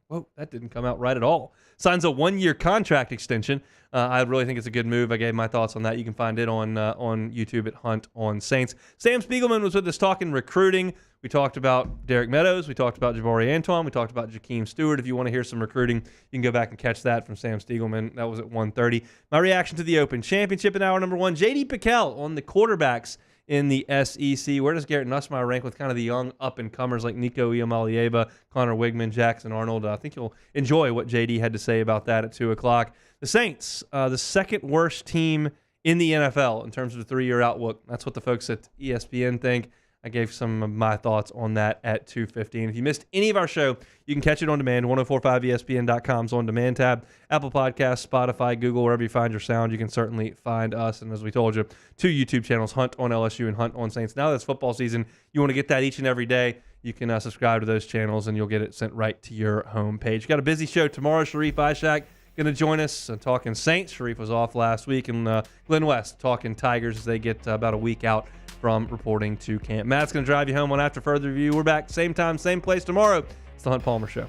Whoa, that didn't come out right at all. Signs a 1-year contract extension. I really think it's a good move. I gave my thoughts on that. You can find it on YouTube at Hunt on Saints. Sam Spiegelman was with us talking recruiting. We talked about Derek Meadows. We talked about Jabari Antoine. We talked about Jakeem Stewart. If you want to hear some recruiting, you can go back and catch that from Sam Spiegelman. That was at 1:30. My reaction to the Open Championship in hour number 1. J.D. Pickell on the quarterbacks in the SEC. Where does Garrett Nussmeier rank with kind of the young up-and-comers like Nico Iamaleava, Connor Wigman, Jackson Arnold? I think you'll enjoy what J.D. had to say about that at 2 o'clock. The Saints, the second worst team in the NFL in terms of the 3-year outlook. That's what the folks at ESPN think. I gave some of my thoughts on that at 2:15. If you missed any of our show, you can catch it on demand. 1045ESPN.com's on demand tab. Apple Podcasts, Spotify, Google, wherever you find your sound, you can certainly find us. And as we told you, 2 YouTube channels, Hunt on LSU and Hunt on Saints. Now that's football season. You want to get that each and every day. You can subscribe to those channels, and you'll get it sent right to your homepage. Got a busy show tomorrow. Sharif Ishak going to join us talking Saints. Sharif was off last week. And Glenn West talking Tigers as they get about a week out from reporting to camp. Matt's going to drive you home on After Further Review. We're back same time, same place tomorrow. It's the Hunt Palmer Show.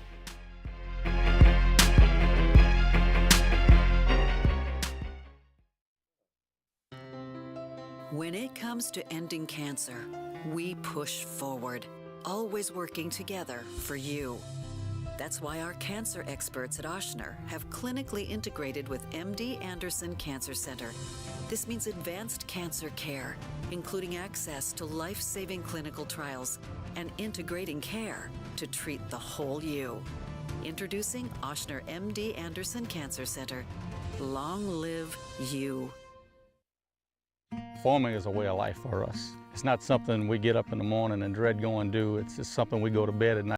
When it comes to ending cancer, we push forward, always working together for you. That's why our cancer experts at Ochsner have clinically integrated with MD Anderson Cancer Center. This means advanced cancer care, including access to life-saving clinical trials and integrating care to treat the whole you. Introducing Ochsner MD Anderson Cancer Center. Long live you. Performing is a way of life for us. It's not something we get up in the morning and dread going do. It's just something we go to bed at night